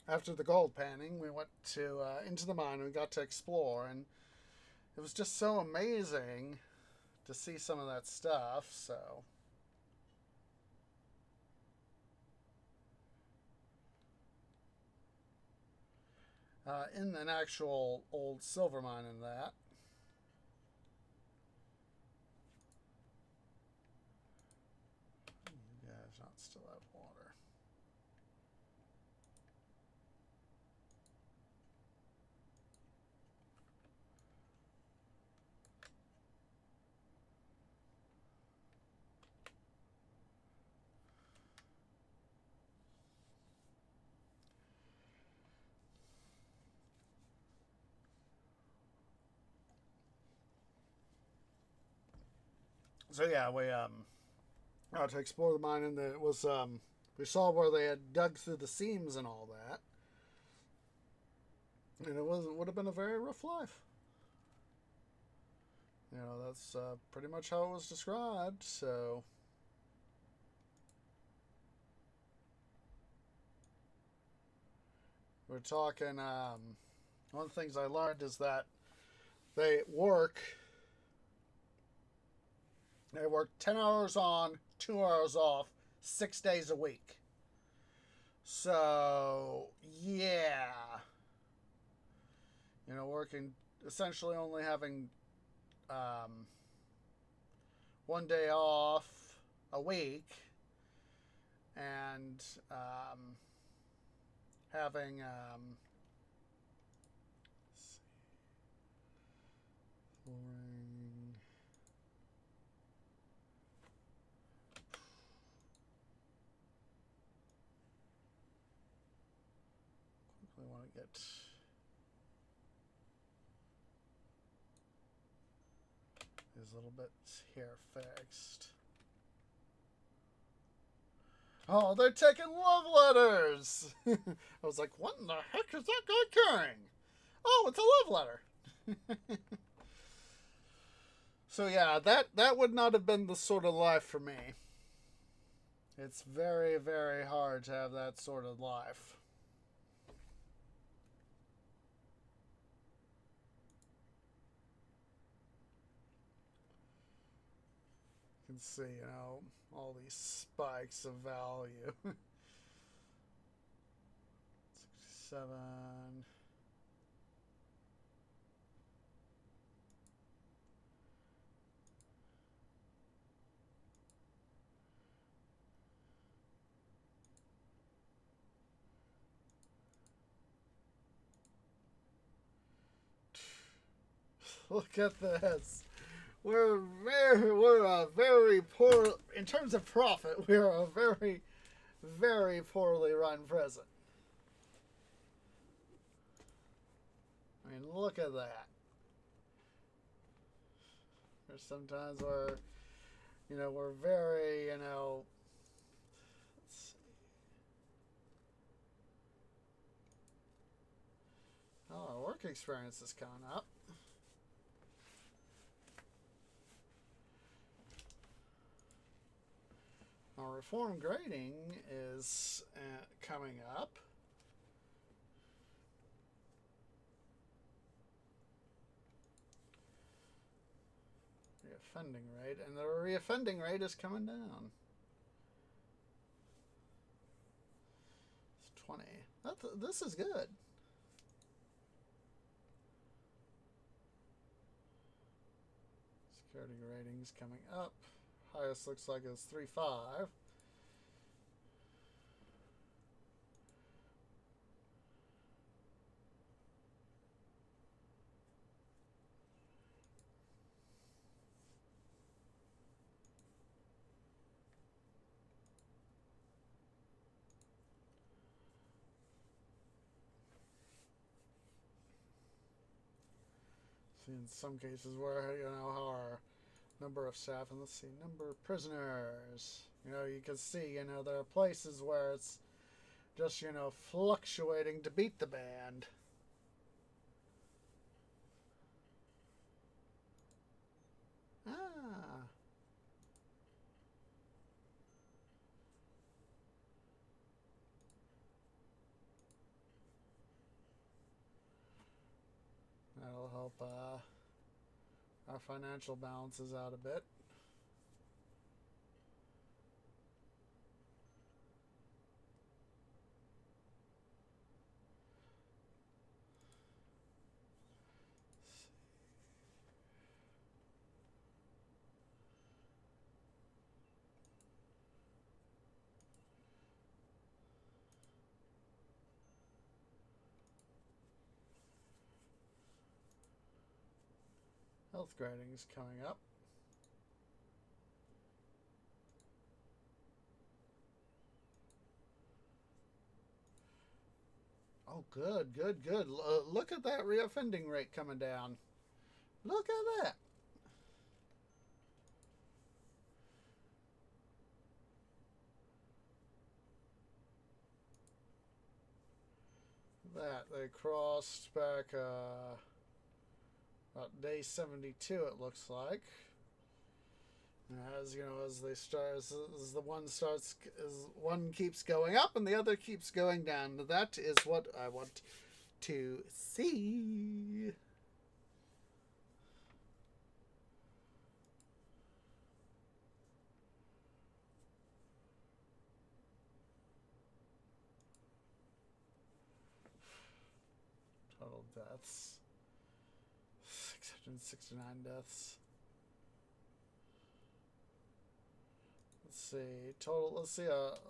after the gold panning, we went to into the mine and we got to explore, and it was just so amazing to see some of that stuff. So in an actual old silver mine in that. You guys not still have water. So yeah, we got to explore the mine, and it was we saw where they had dug through the seams and all that, and it would have been a very rough life. That's pretty much how it was described. So we're talking. One of the things I learned is that they work 10 hours on, 2 hours off, 6 days a week. So, yeah. Working, essentially only having 1 day off a week, and having quickly want to get these little bits here fixed. Oh, they're taking love letters! I was like, what in the heck is that guy carrying? Oh, it's a love letter. So yeah, that would not have been the sort of life for me. It's very, very hard to have that sort of life. You can see, all these spikes of value. 67. Look at this. We're a very poor, in terms of profit, we're a very, very poorly run prison. I mean, look at that. There's sometimes we're very, let's see. work experience is coming up. Our reform grading is coming up. Reoffending rate, and the reoffending rate is coming down. It's 20. This is good. Security ratings coming up. Highest looks like it's 3.5. See, in some cases where, you know, how our number of staff, and let's see, number of prisoners. You know, you can see, you know, there are places where it's just, you know, fluctuating to beat the band. Ah. That'll help our financial balances out a bit. Health grading is coming up. Oh, good, good, good. Look at that reoffending rate coming down. Look at that. They crossed back about day 72, it looks like. As you know, as they start, as the one starts, as one keeps going up and the other keeps going down. That is what I want to see. Total deaths. 669 deaths. Let's see total.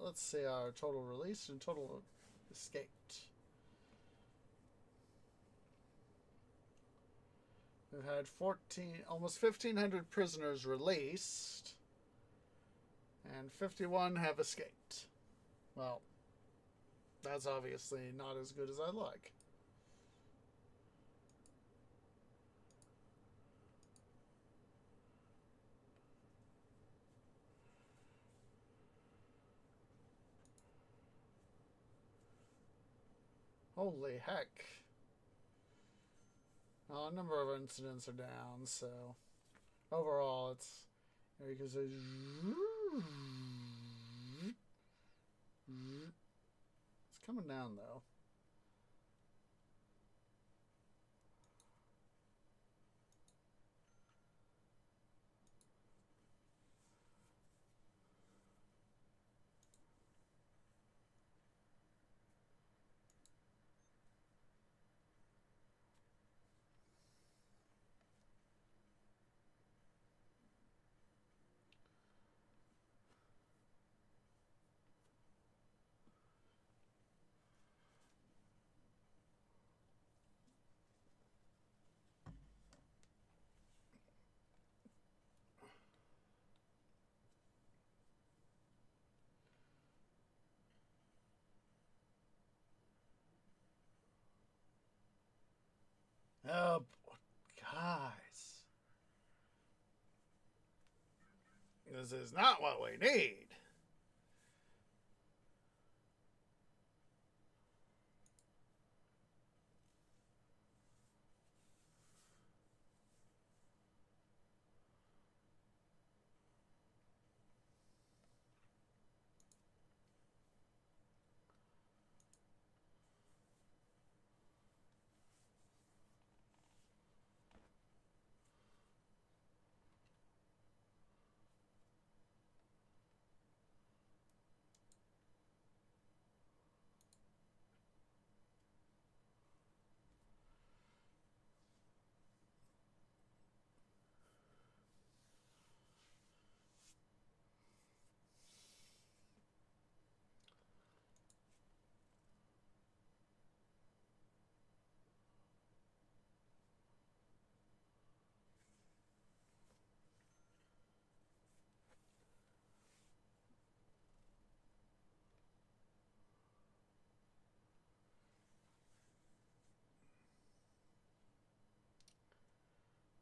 Let's see our total released and total escaped. We've had almost 1,500 prisoners released, and 51 have escaped. Well, that's obviously not as good as I'd like. Holy heck. Well, a number of incidents are down, so overall it's, you can say, it's coming down though. Oh, guys. This is not what we need.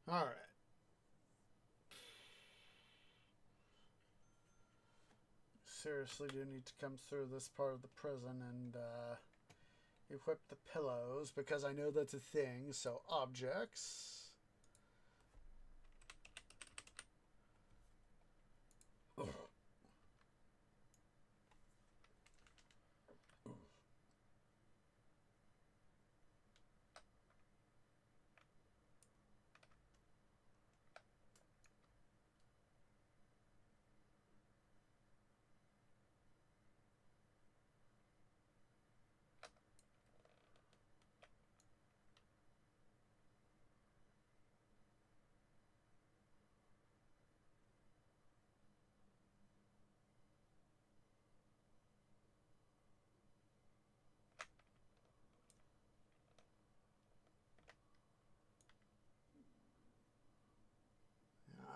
All right. Seriously do need to come through this part of the prison and equip the pillows because I know that's a thing. So objects.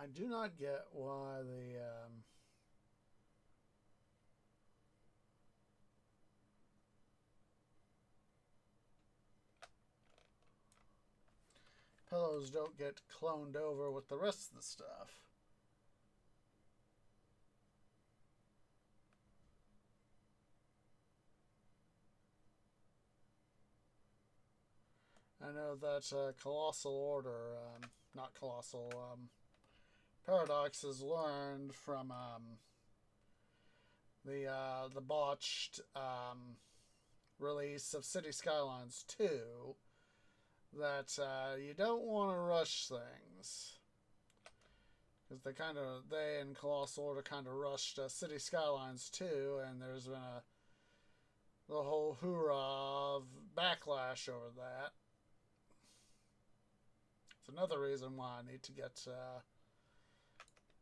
I do not get why the pillows don't get cloned over with the rest of the stuff. I know that Colossal Order, not Colossal, Paradox has learned from the botched release of City Skylines 2 that you don't want to rush things. Because they and Colossal Order kind of rushed City Skylines 2, and there's been the whole hoorah of backlash over that. It's another reason why I need to get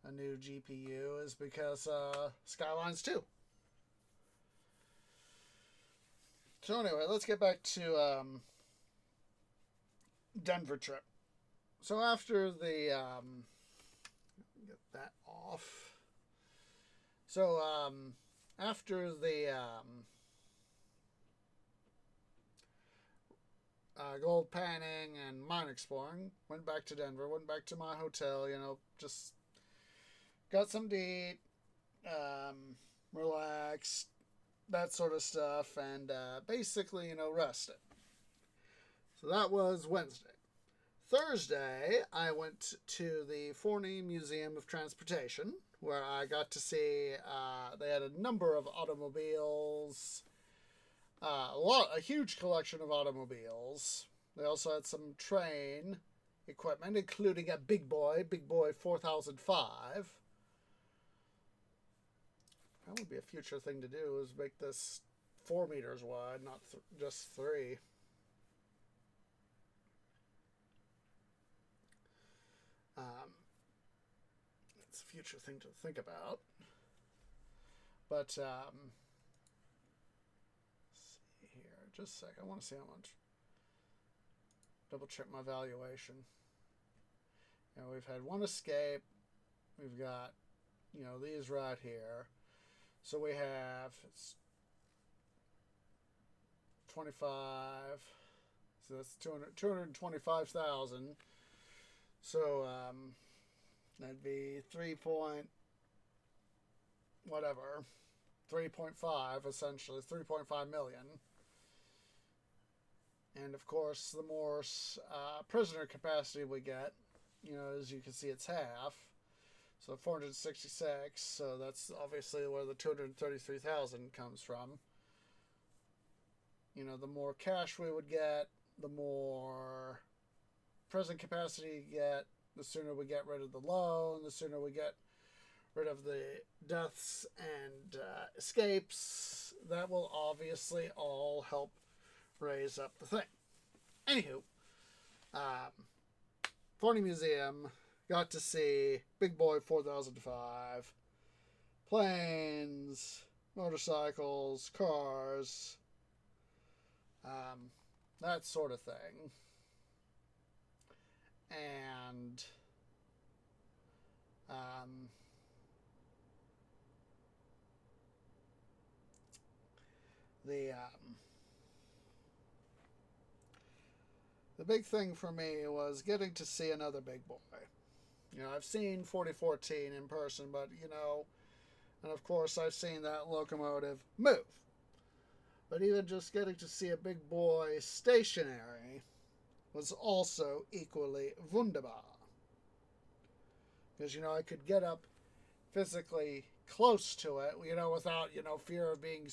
a new GPU is because Skylines 2. So anyway, let's get back to Denver trip. So after the get that off. So after the gold panning and mine exploring, went back to Denver, went back to my hotel, just got some to eat, relaxed, that sort of stuff, and basically, rested. So that was Wednesday. Thursday, I went to the Forney Museum of Transportation, where I got to see, they had a number of automobiles, a huge collection of automobiles. They also had some train equipment, including a Big Boy 4005. That would be a future thing to do, is make this 4 meters wide, not just 3. It's a future thing to think about. But, let's see here. Just a sec. I want to see how much. Double check my valuation. We've had one escape. We've got, these right here. So we have, it's 25. So that's 225,000. So, that'd be 3.5 essentially, 3.5 million. And of course, the more prisoner capacity we get, as you can see, it's half. So 466. So that's obviously where the 233,000 comes from. The more cash we would get, the more prison capacity you get, the sooner we get rid of the loan, the sooner we get rid of the deaths and escapes. That will obviously all help raise up the thing. Anywho, Forney Museum, got to see Big Boy 4005, planes, motorcycles, cars, that sort of thing. And the big thing for me was getting to see another big boy. You know, I've seen 4014 in person, but, you know, and of course I've seen that locomotive move. But even just getting to see a big boy stationary was also equally wunderbar. Because, you know, I could get up physically close to it, you know, without, you know, fear of being,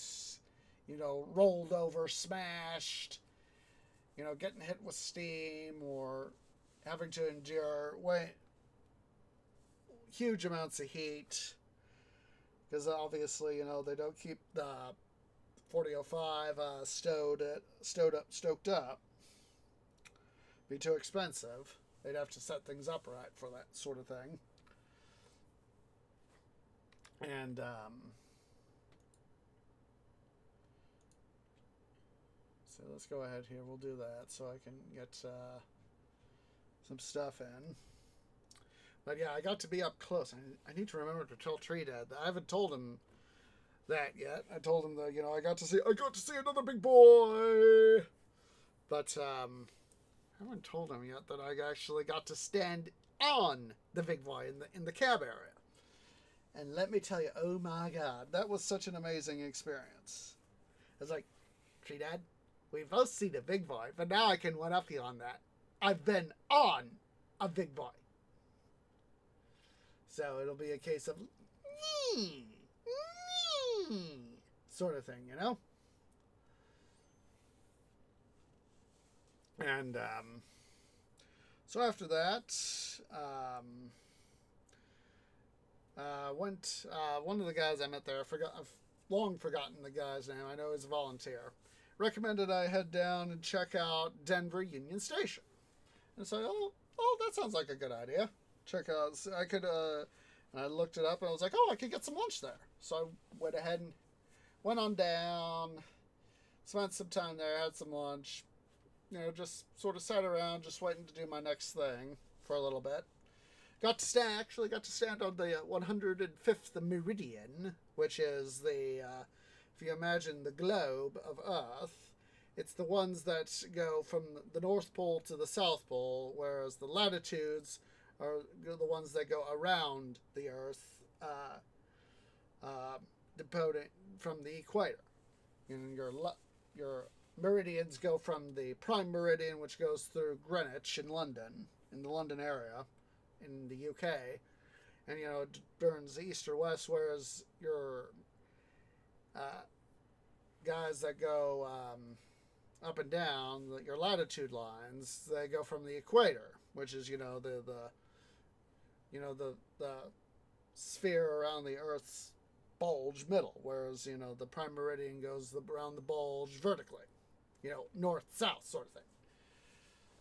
you know, rolled over, smashed, you know, getting hit with steam or having to endure huge amounts of heat. Because obviously, you know, they don't keep the 4005 stoked up. Be too expensive. They'd have to set things up right for that sort of thing. And so let's go ahead here. We'll do that so I can get some stuff in. But yeah, I got to be up close. I need to remember to tell Tree Dad that. I haven't told him that yet. I told him that, you know, I got to see another big boy. But I haven't told him yet that I actually got to stand on the big boy in the cab area. And let me tell you, oh my God, that was such an amazing experience. I was like, Tree Dad, we both seen a big boy, but now I can one up you on that. I've been on a big boy. So it'll be a case of sort of thing, you know? And so after that, one of the guys I met there, I've long forgotten the guy's name. I know he's a volunteer. Recommended I head down and check out Denver Union Station. And so, oh, that sounds like a good idea. Check out. I could. And I looked it up and I was like, oh, I could get some lunch there. So I went ahead and went on down, spent some time there, had some lunch. You know, just sort of sat around, just waiting to do my next thing for a little bit. Got to stand on the 105th meridian, which is the, if you imagine the globe of Earth, it's the ones that go from the North Pole to the South Pole, whereas the latitudes are the ones that go around the Earth, departing from the equator. And your meridians go from the prime meridian, which goes through Greenwich in London, in the London area, in the UK, and you know it turns east or west, whereas your guys that go up and down, your latitude lines, they go from the equator, which is, you know, the sphere around the Earth's bulge middle, whereas, you know, the prime meridian goes around the bulge vertically, you know, north south sort of thing.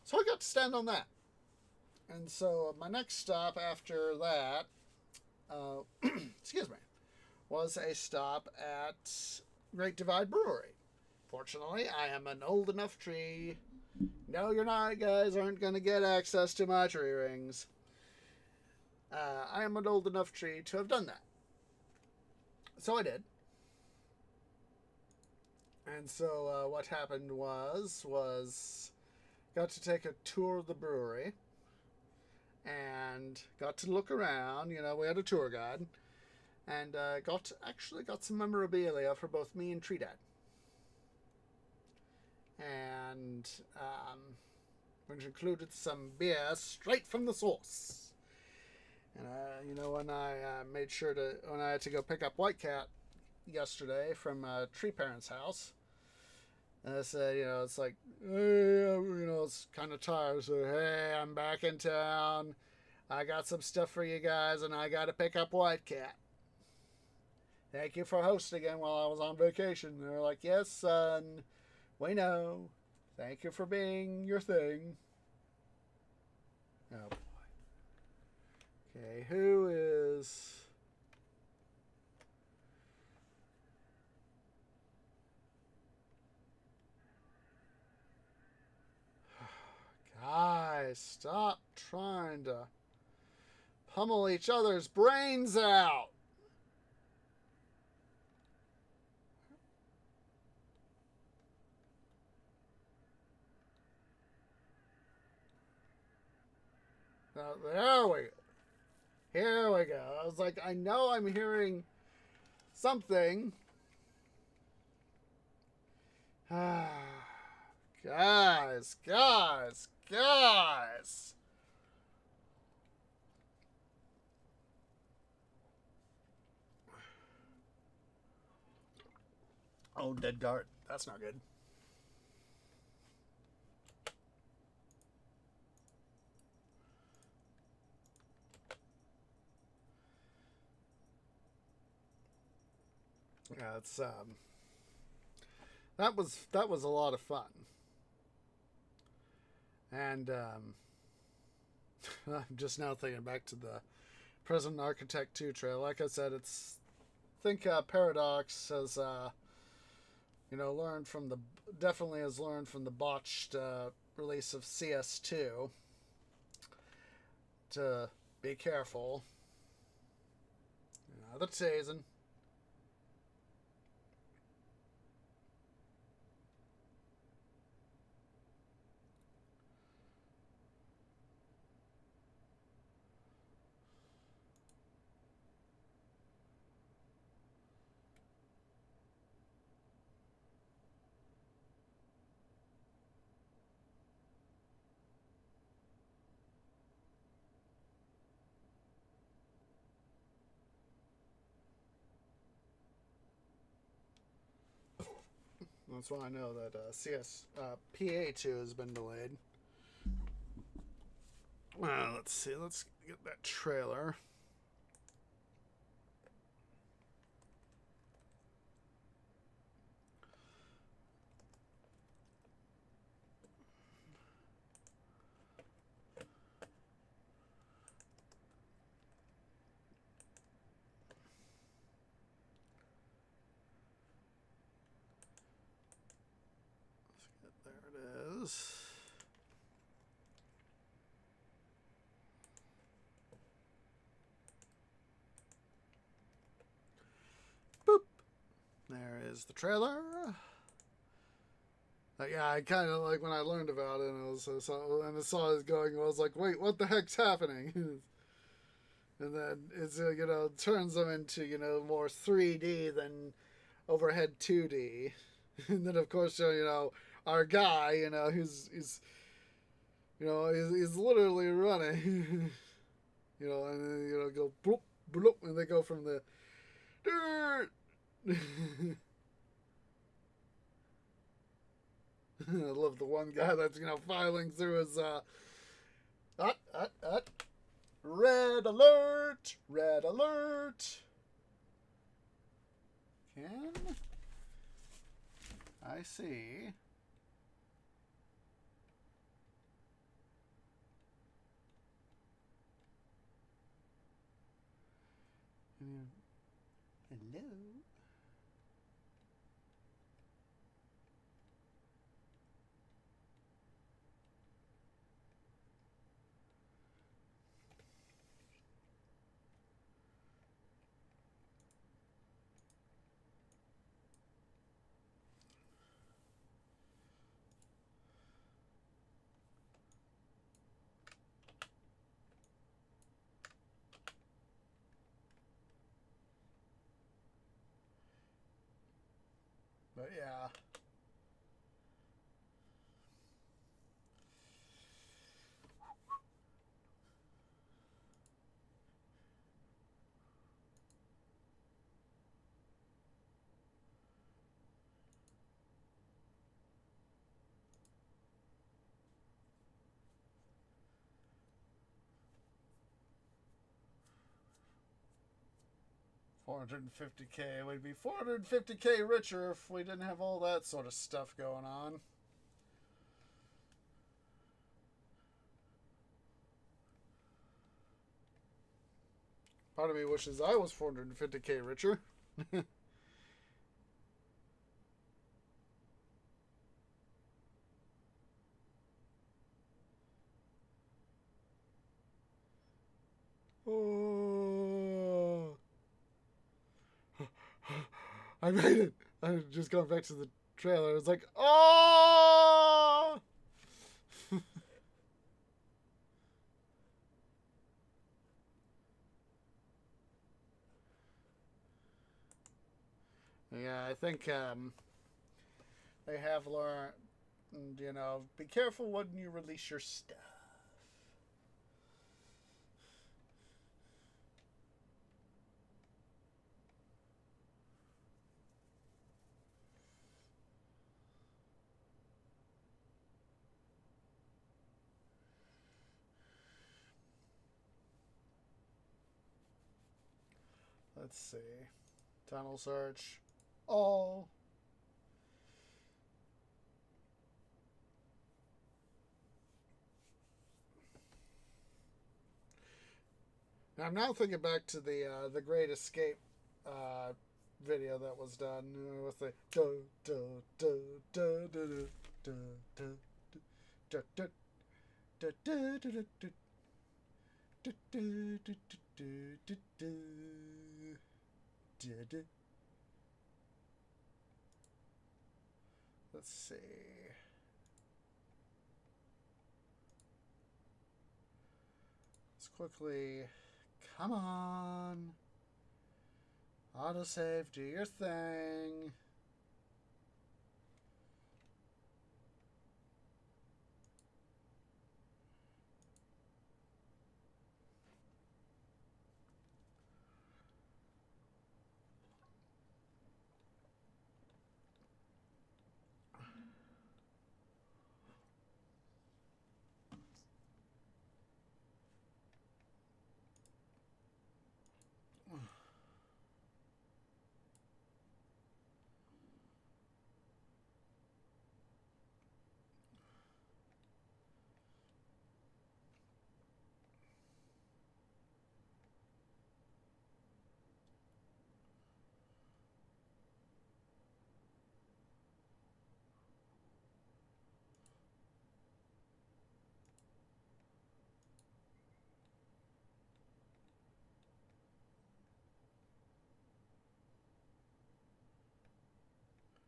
So I got to stand on that. And so my next stop after that, excuse me, was a stop at Great Divide Brewery. Fortunately, I am an old enough tree. No, you're not, guys, aren't going to get access to my tree rings. I am an old enough tree to have done that. So I did. And so what happened was got to take a tour of the brewery and got to look around. You know, we had a tour guide, and got some memorabilia for both me and Tree Dad. And which included some beer straight from the source. And you know, when I had to go pick up White Cat yesterday from Tree Parent's house, and I said, you know, it's like, hey, you know, it's kind of tired, so hey, I'm back in town. I got some stuff for you guys, and I got to pick up White Cat. Thank you for hosting again while I was on vacation. They're like, yes, son, we know. Thank you for being your thing. Oh, boy. Okay, who is... Guys, stop trying to pummel each other's brains out. There we go. Here we go. I was like, I know I'm hearing something. Guys. Oh, dead guard. That's not good. Yeah, it's that was a lot of fun. And I'm just now thinking back to the President Architect 2 trail. Like I said, it's I think Paradox has learned from the definitely has learned from the botched release of CS2 to be careful. The season. That's why I know that PA2 has been delayed. Well, let's see. Let's get that trailer. There it is. Boop. There is the trailer. Yeah, I kind of like when I learned about it, and I saw it going. I was like, "Wait, what the heck's happening?" And then it's turns them into more 3D than overhead 2D, and then of course our guy who's he's literally running, and then go bloop bloop, and they go from the dirt. I love the one guy that's filing through his red alert, red alert. Can I see? Hello. But yeah. $450K. We'd be $450K richer if we didn't have all that sort of stuff going on. Part of me wishes I was $450K richer. Oh. I made it. I'm just going back to the trailer. It's like, oh! Yeah, I think they have learned, be careful when you release your stuff. Let's see. Tunnel search. All. Now I'm now thinking back to the Great Escape video that was done with the let's see. Let's quickly. Come on. Autosave, do your thing.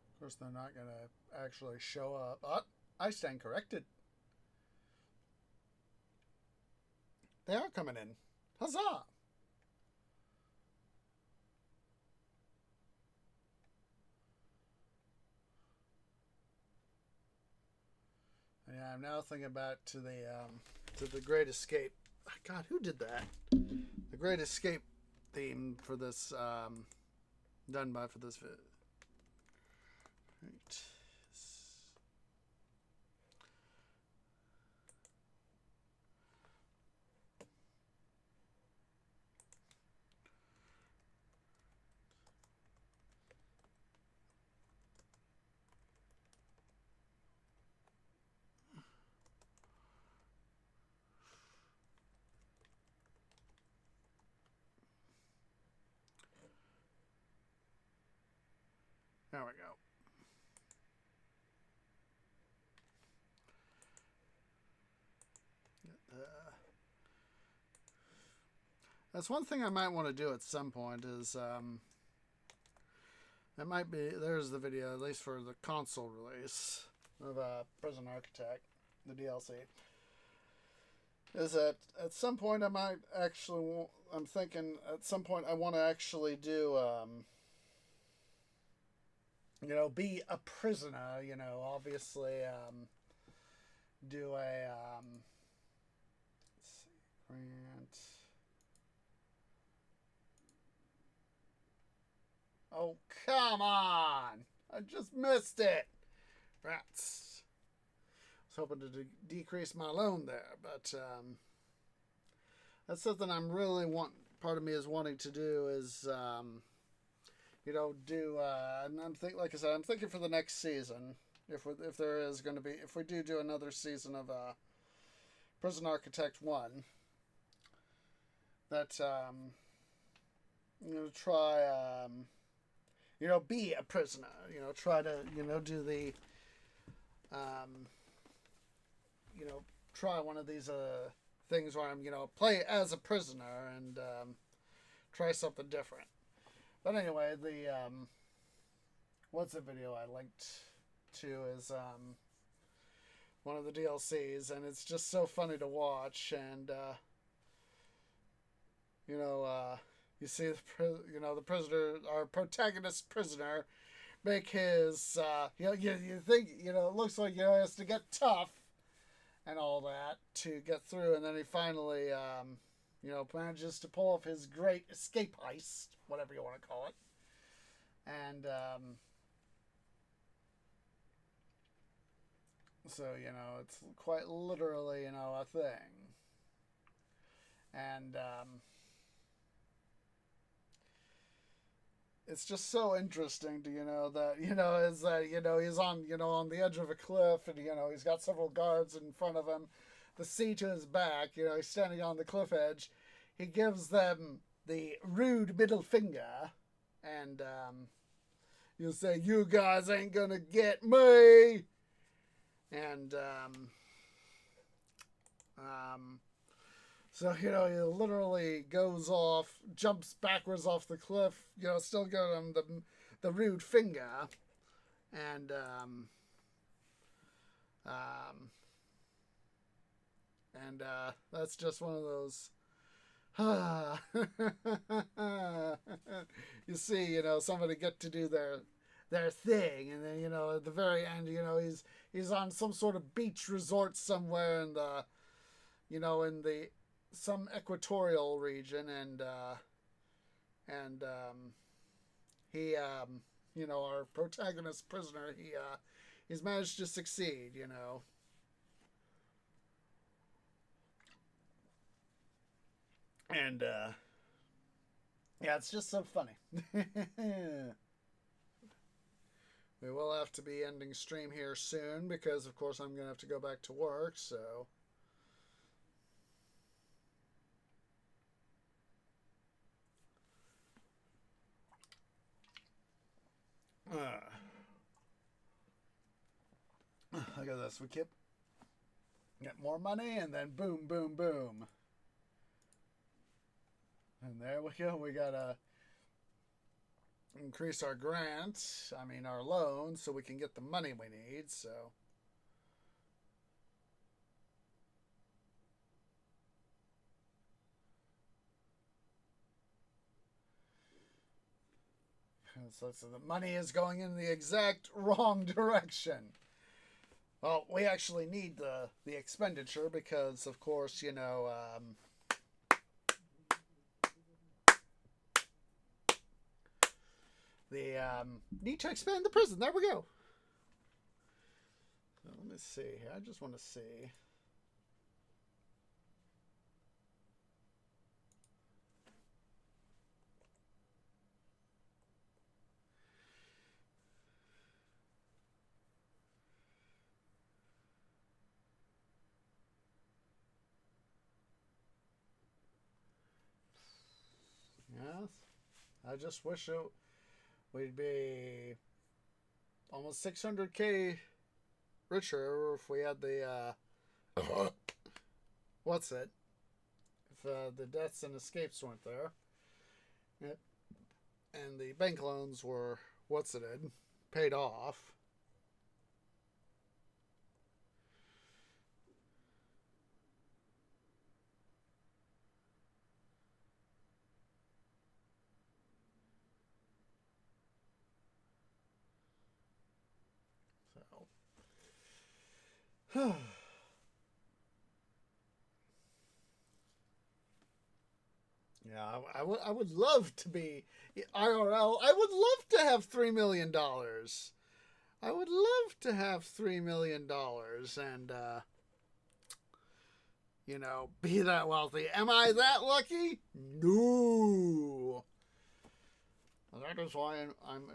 Of course, they're not going to actually show up. Oh, I stand corrected. They are coming in. Huzzah! Yeah, I'm now thinking back to the Great Escape. God, who did that? The Great Escape theme for this done by for this video. Right. There we go. That's one thing I might want to do at some point is that might be there's the video at least for the console release of Prison Architect, the DLC. Is that at some point I might actually I'm thinking at some point I want to actually do be a prisoner, obviously do a let's see, grant. Oh, come on! I just missed it! Rats. I was hoping to decrease my loan there, but that's something I'm really part of me is wanting to do is, do, and like I said, I'm thinking for the next season, if there is going to be, if we do another season of Prison Architect 1, that, try, be a prisoner. Try to, do the, try one of these things where I'm, play as a prisoner and try something different. But anyway, the what's the video I linked to is one of the DLCs, and it's just so funny to watch, and You see, the prisoner, our protagonist prisoner, make his, you think, it looks like, he has to get tough and all that to get through, and then he finally, manages to pull off his great escape heist, whatever you want to call it, and so it's quite literally a thing, and it's just so interesting to that is that he's on the edge of a cliff, and he's got several guards in front of him, the sea to his back, he's standing on the cliff edge. He gives them the rude middle finger, and you say, "You guys ain't gonna get me," and so, he literally goes off, jumps backwards off the cliff, still giving him the rude finger. And, that's just one of those, you see, somebody get to do their thing. And then, at the very end, he's on some sort of beach resort somewhere in the, in the, some equatorial region, and he our protagonist prisoner, he's managed to succeed, and yeah, it's just so funny. We will have to be ending stream here soon because of course I'm gonna have to go back to work, so look at this. We get more money, and then boom, boom, boom. And there we go. We gotta increase our grant. I mean, our loan, so we can get the money we need. So. So the money is going in the exact wrong direction. Well, we actually need the expenditure because, of course, need to expand the prison. There we go. So let me see here. I just want to see. Yes. I just wish we'd be almost 600K richer if we had the what's it? If the deaths and escapes weren't there, and the bank loans were paid off. So. Yeah, I would love to be IRL. I would love to have $3 million. I would love to have $3 million and be that wealthy. Am I that lucky? No. That is why I'm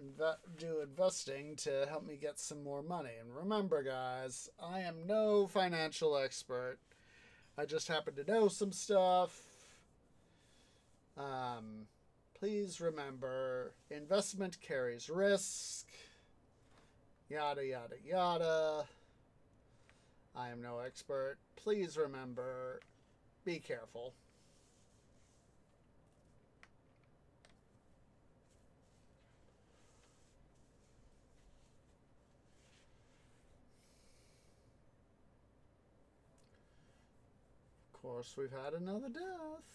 investing to help me get some more money. And remember, guys, I am no financial expert. I just happen to know some stuff. Please remember, investment carries risk. Yada, yada, yada. I am no expert. Please remember, be careful. Of course, we've had another death.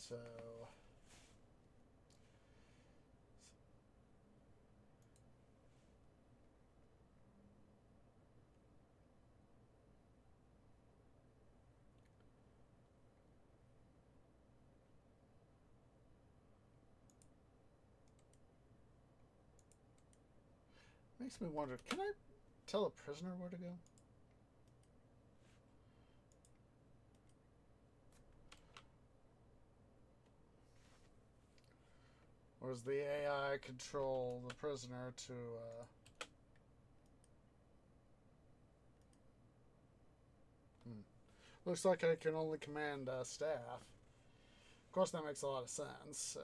So makes me wonder, can I tell a prisoner where to go? Or does the AI control the prisoner to Looks like I can only command staff. Of course, that makes a lot of sense, so...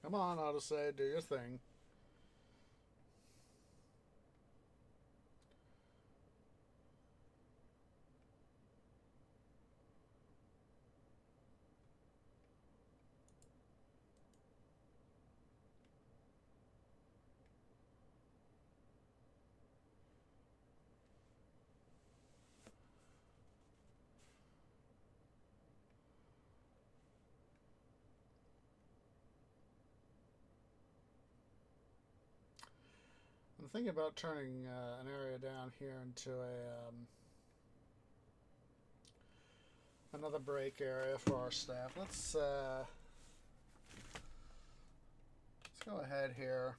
Come on, Odyssey, do your thing. I'm thinking about turning an area down here into a another break area for our staff. Let's go ahead here.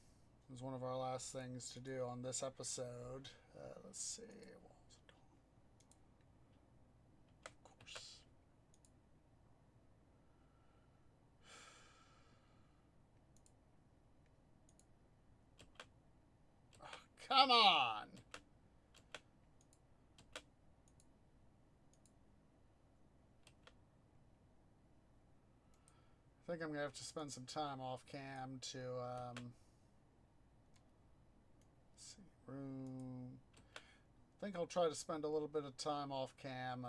This is one of our last things to do on this episode. Let's see. Of course. Oh, come on! I think I'm going to have to spend some time off cam to, let's see, room. I think I'll try to spend a little bit of time off cam,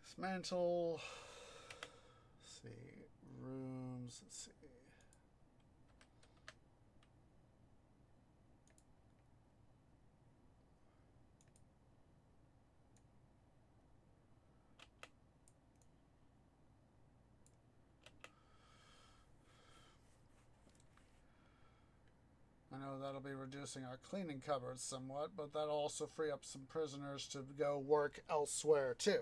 dismantle, let's see, rooms, let's see. I know that'll be reducing our cleaning cupboards somewhat, but that'll also free up some prisoners to go work elsewhere too.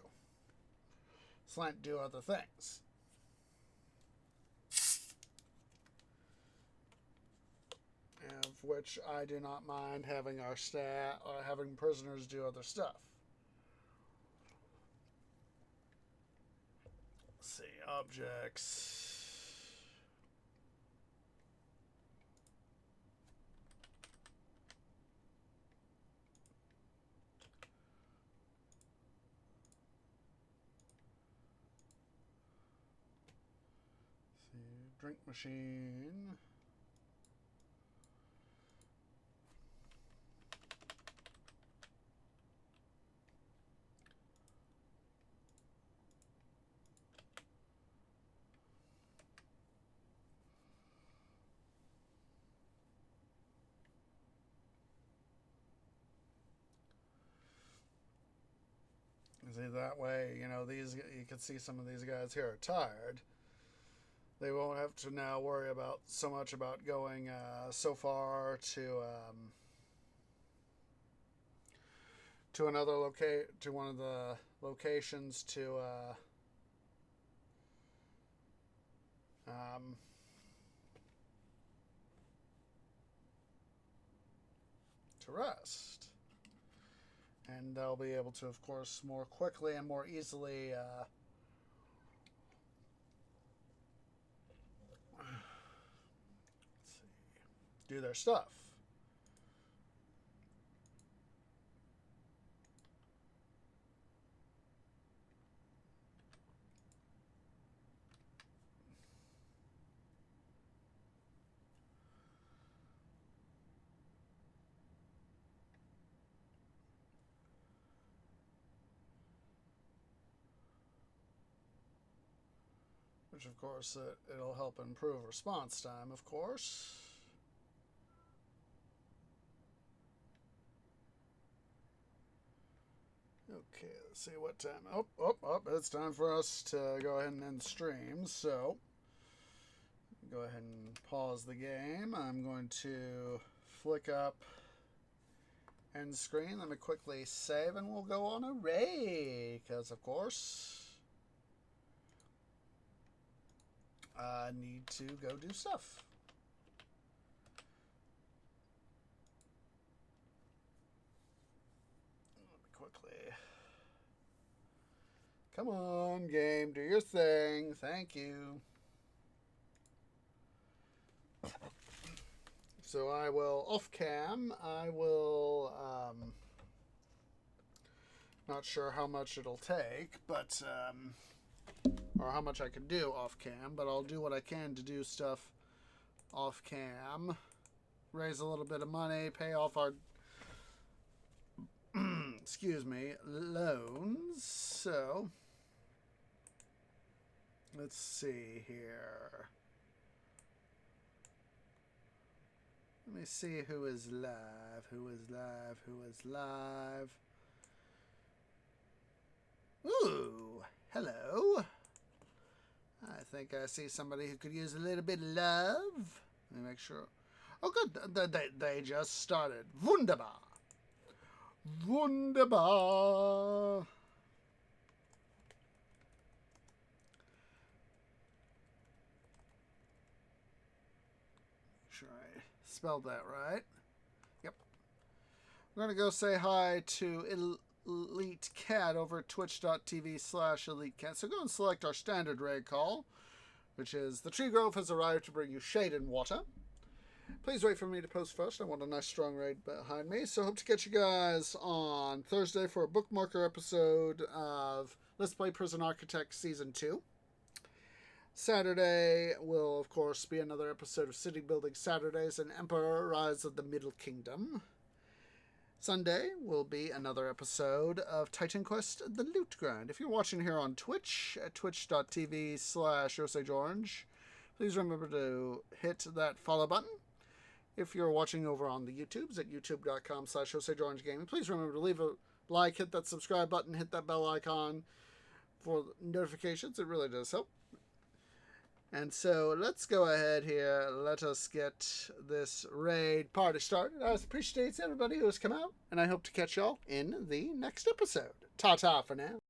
Slant do other things. Of which I do not mind having our staff or having prisoners do other stuff. Let's see, objects. Drink machine. See, that way, you know, these, you can see some of these guys here are tired. They won't have to now worry about so much about going so far to another to one of the locations to rest. And they'll be able to, of course, more quickly and more easily do their stuff. which of course it'll help improve response time, of course. Okay, let's see what time. It's time for us to go ahead and end stream. So, go ahead and pause the game. I'm going to flick up end screen. Let me quickly save and we'll go on a raid. Because, of course, I need to go do stuff. Come on, game, do your thing. Thank you. So I will, off cam, not sure how much it'll take, but, or how much I can do off cam, but I'll do what I can to do stuff off cam. Raise a little bit of money, pay off our, excuse me, loans. So, let's see here. Let me see who is live. Who is live? Who is live? Ooh, hello. I think I see somebody who could use a little bit of love. Let me make sure. Oh, good. They just started. Wunderbar. Wunderbar. Sure I spelled that right. Yep. We're going to go say hi to Elite Cat over at twitch.tv/Elite Cat. So go and select our standard raid call, which is the Tree Grove has arrived to bring you shade and water. Please wait for me to post first. I want a nice strong raid behind me. So hope to catch you guys on Thursday for a bookmarker episode of Let's Play Prison Architect Season 2. Saturday will, of course, be another episode of City Building Saturdays and Emperor Rise of the Middle Kingdom. Sunday will be another episode of Titan Quest The Loot Grind. If you're watching here on Twitch, at twitch.tv/OsageOrange, please remember to hit that follow button. If you're watching over on the YouTubes at youtube.com/OsageOrangeGaming, please remember to leave a like, hit that subscribe button, hit that bell icon for notifications. It really does help. And so let's go ahead here. Let us get this raid party started. I appreciate everybody who has come out, and I hope to catch y'all in the next episode. Ta-ta for now.